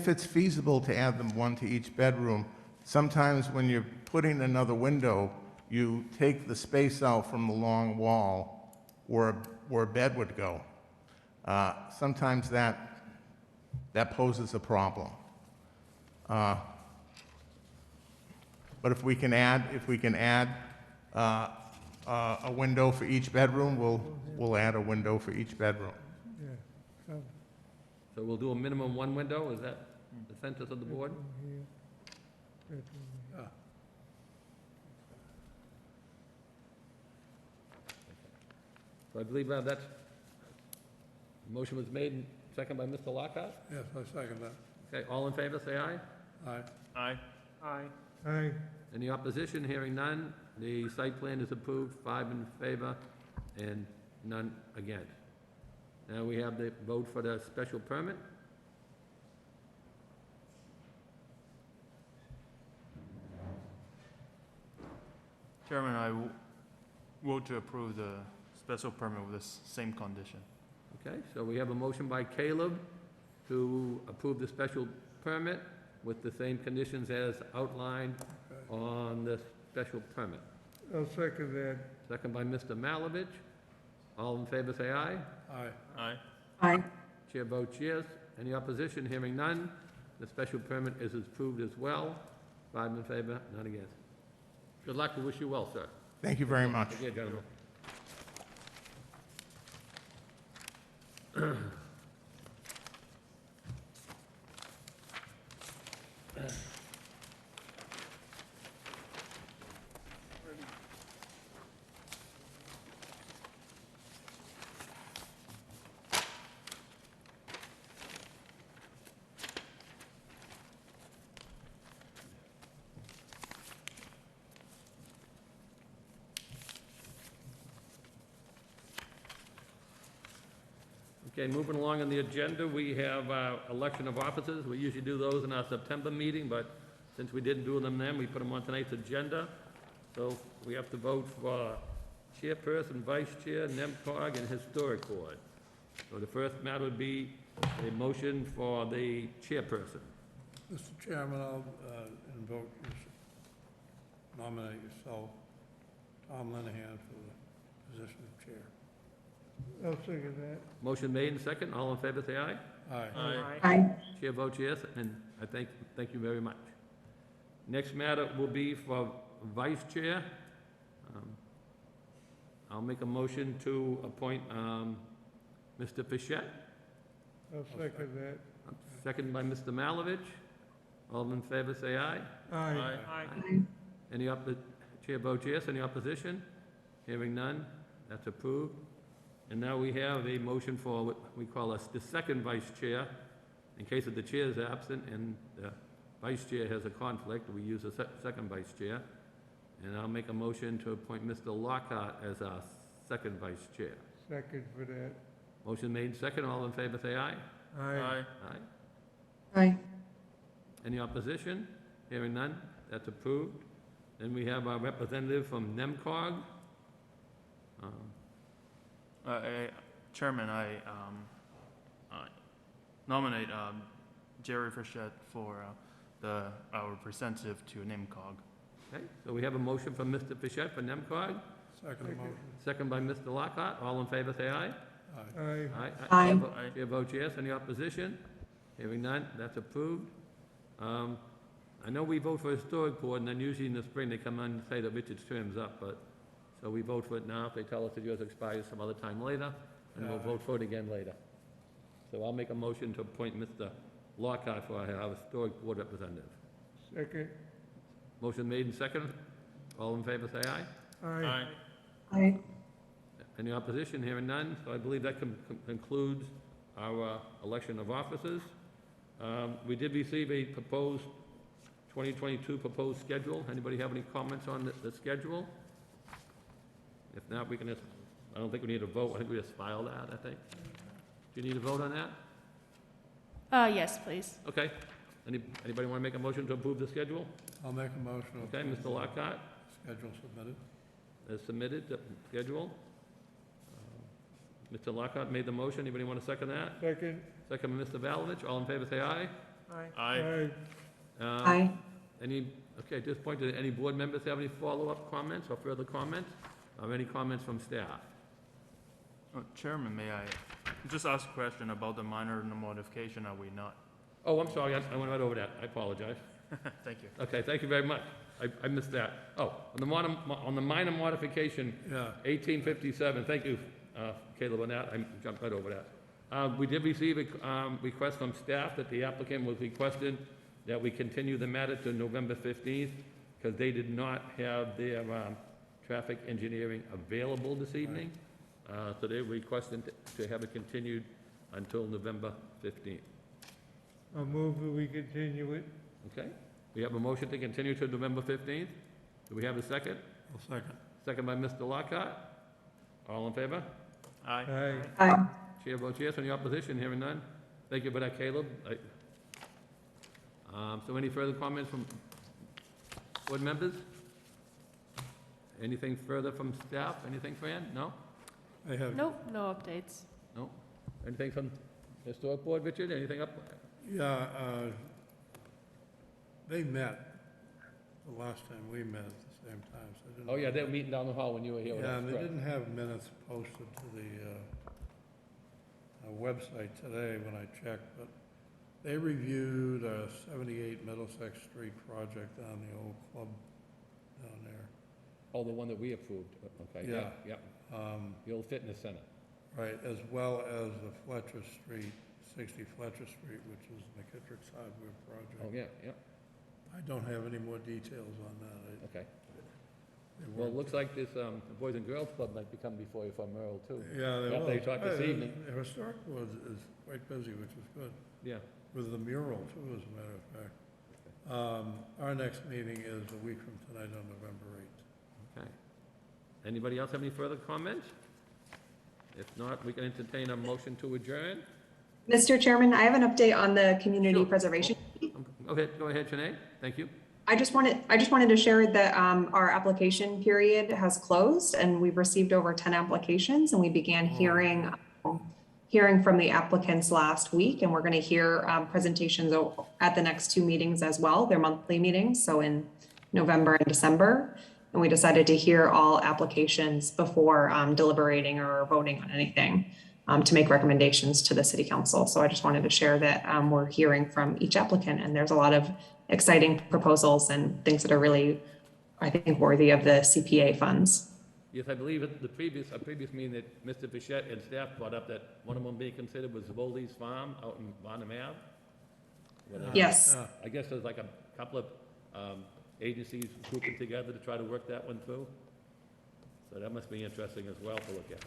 it's feasible to add them 1 to each bedroom, Sometimes when you're putting another window, you take the space out from the long wall where a bed would go. Sometimes that poses a problem. But if we can add a window for each bedroom, we'll add a window for each bedroom. Yeah, come, So we'll do a minimum one window, is that the census of the board? bedroom here, bedroom here. So I believe that's, motion was made and second by Mr. Lockhart. Yes, I second that. Okay, all in favor, say aye. Aye. Aye. Aye. Aye, Any opposition? Hearing none. The site plan is approved, 5 in favor and none against. Now we have the vote for the special permit. Chairman, I vote to approve the special permit with the same condition. Okay, so we have a motion by Caleb to approve the special permit with the same conditions as outlined on the special permit. I'll second that. Second by Mr. Malovich. All in favor, say aye. Aye. Aye. Aye. Chair votes yes. Any opposition? Hearing none. The special permit is approved as well. 5 in favor, none against. Good luck. We wish you well, sir. Thank you very much. Take care, gentlemen. Okay, moving along on the agenda, we have election of officers. We usually do those in our September meeting, but since we didn't do them then, we put them on tonight's agenda. So we have to vote for chairperson, vice chair, NEMCOG, and historic board. So the first matter would be a motion for the chairperson. Mr. Chairman, I'll nominate yourself, Tom Linehan, for the position of chair. I'll second that. Motion made and second. All in favor, say aye. Aye. Aye. Chair votes yes, and I thank you very much. Next matter will be for vice chair. I'll make a motion to appoint Mr. Fischett, I'll second that. second by Mr. Malovich. All in favor, say aye. Aye. Aye. Any chair votes yes. Any opposition? Hearing none, that's approved. And now we have a motion for what we call the second vice chair. In case of the chair is absent and the vice chair has a conflict, we use a second vice chair. And I'll make a motion to appoint Mr. Lockhart as our second vice chair. Second for that. Motion made second. All in favor, say aye. Aye. Aye. Aye. Any opposition? Hearing none, that's approved. Then we have our representative from NEMCOG. Chairman, I nominate Jerry Fischett for our representative to NIMCOG. Okay, so we have a motion from Mr. Fischett for NEMCOG, Second motion. second by Mr. Lockhart. All in favor, say aye. Aye. Aye. Aye. Chair votes yes. Any opposition? Hearing none, that's approved. I know we vote for historic board, and then usually in the spring, they come on and say that Richard's term's up, but, so we vote for it now. If they tell us that yours expires some other time later, and we'll vote for it again later. So I'll make a motion to appoint Mr. Lockhart for our historic board representative. Second. Motion made and second. All in favor, say aye. Aye. Aye. Any opposition? Hearing none. So I believe that concludes our election of officers. We did receive a proposed 2022 proposed schedule. Anybody have any comments on the schedule? If not, we can just, I don't think we need a vote. I think we just file that, I think. Do you need a vote on that? Yes, please. Okay. Anybody want to make a motion to approve the schedule? I'll make a motion. to Okay, approve Mr. Lockhart the Schedule submitted. has submitted the schedule. Mr. Lockhart made the motion. Anybody want to second that? Second. Second by Mr. Valovich. All in favor, say aye. Aye. Aye. Aye. Uh, Aye. Any Okay, at this point, do any board members have any follow-up comments or further comments? Or any comments from staff? Chairman, may I just ask a question about the minor modification, are we not? Oh, I'm sorry, I went right over that. I apologize. Thank you. Okay, thank you very much. I missed that. Oh, on the minor modification, Yeah. 1857, thank you, Caleb, on that. I jumped right over that. We did receive a request from staff that the applicant was requested that we continue the matter to November 15th because they did not have their traffic engineering available this evening. So they requested to have it continued until November 15th. I'll move that we continue it. Okay? We have a motion to continue to November 15th. Do we have a second? I'll second. Second by Mr. Lockhart. All in favor? Aye. Aye. Aye. Chair votes yes. Any opposition? Hearing none. Thank you for that, Caleb. So any further comments from board members? Anything further from staff? Anything, Fran? No? I have, Nope, no updates. No? Anything from historic board, Richard? Anything up? yeah, they met the last time we met at the same time, so I didn't. Oh, yeah, they were meeting down the hall when you were here with Yeah, us. and they correct. didn't have minutes posted to the website today when I checked, but they reviewed a 78 Middlesex Street project on the old club down there. Oh, the one that we approved. Okay, yeah, yeah. The old fitness center. Right, as well as the Fletcher Street, 60 Fletcher Street, which is McKittrick's hardware project. Oh, yeah, yeah. I don't have any more details on that. Okay. They Well, it weren't- looks like this, the Boys and Girls Club might be coming before you from Merle, too. Yeah, they Yeah, will. they talked this evening. The historic board is quite busy, which is good, Yeah. with the mural too, as a matter of fact. Our next meeting is a week from tonight on November 8th. Okay. Anybody else have any further comments? If not, we can entertain a motion to adjourn. Mr. Chairman, I have an update on the community Sure. preservation. Go ahead, Sinead. Thank you. I just wanted to share that our application period has closed and we've received over 10 applications and we began hearing from the applicants last week, and we're going to hear presentations at the next two meetings as well. They're monthly meetings, so in November and December. And we decided to hear all applications before deliberating or voting on anything to make recommendations to the city council. So I just wanted to share that we're hearing from each applicant, and there's a lot of exciting proposals and things that are really, I think, worthy of the CPA funds. Yes, I believe at a previous meeting that Mr. Bichette and staff brought up that one of them being considered was Voldy's Farm out in Bonham Ave. Yes. I guess there's like a couple of agencies grouping together to try to work that one through. So that must be interesting as well to look at.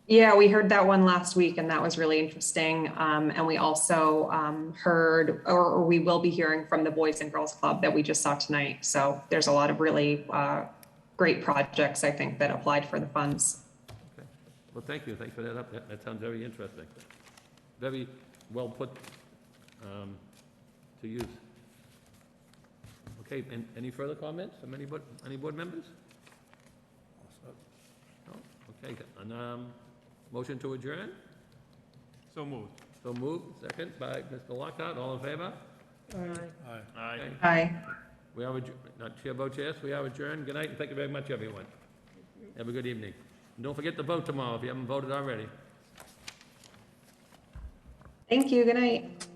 Yeah, we heard that one last week, and that was really interesting. And we also heard, or we will be hearing from the Boys and Girls Club that we just saw tonight. So there's a lot of really great projects, I think, that applied for the funds. Okay. Well, thank you. Thanks for that. That sounds very interesting. Very well put to use. Okay, and any further comments from any board members? No? Okay, and motion to adjourn? So moved. So moved, second by Mr. Lockhart, all in favor? Aye. Aye. Okay. Aye. We are, chair votes yes, we are adjourned. Good night, and thank you very much, everyone. Have a good evening. And don't forget to vote tomorrow if you haven't voted already. Thank you. Good night.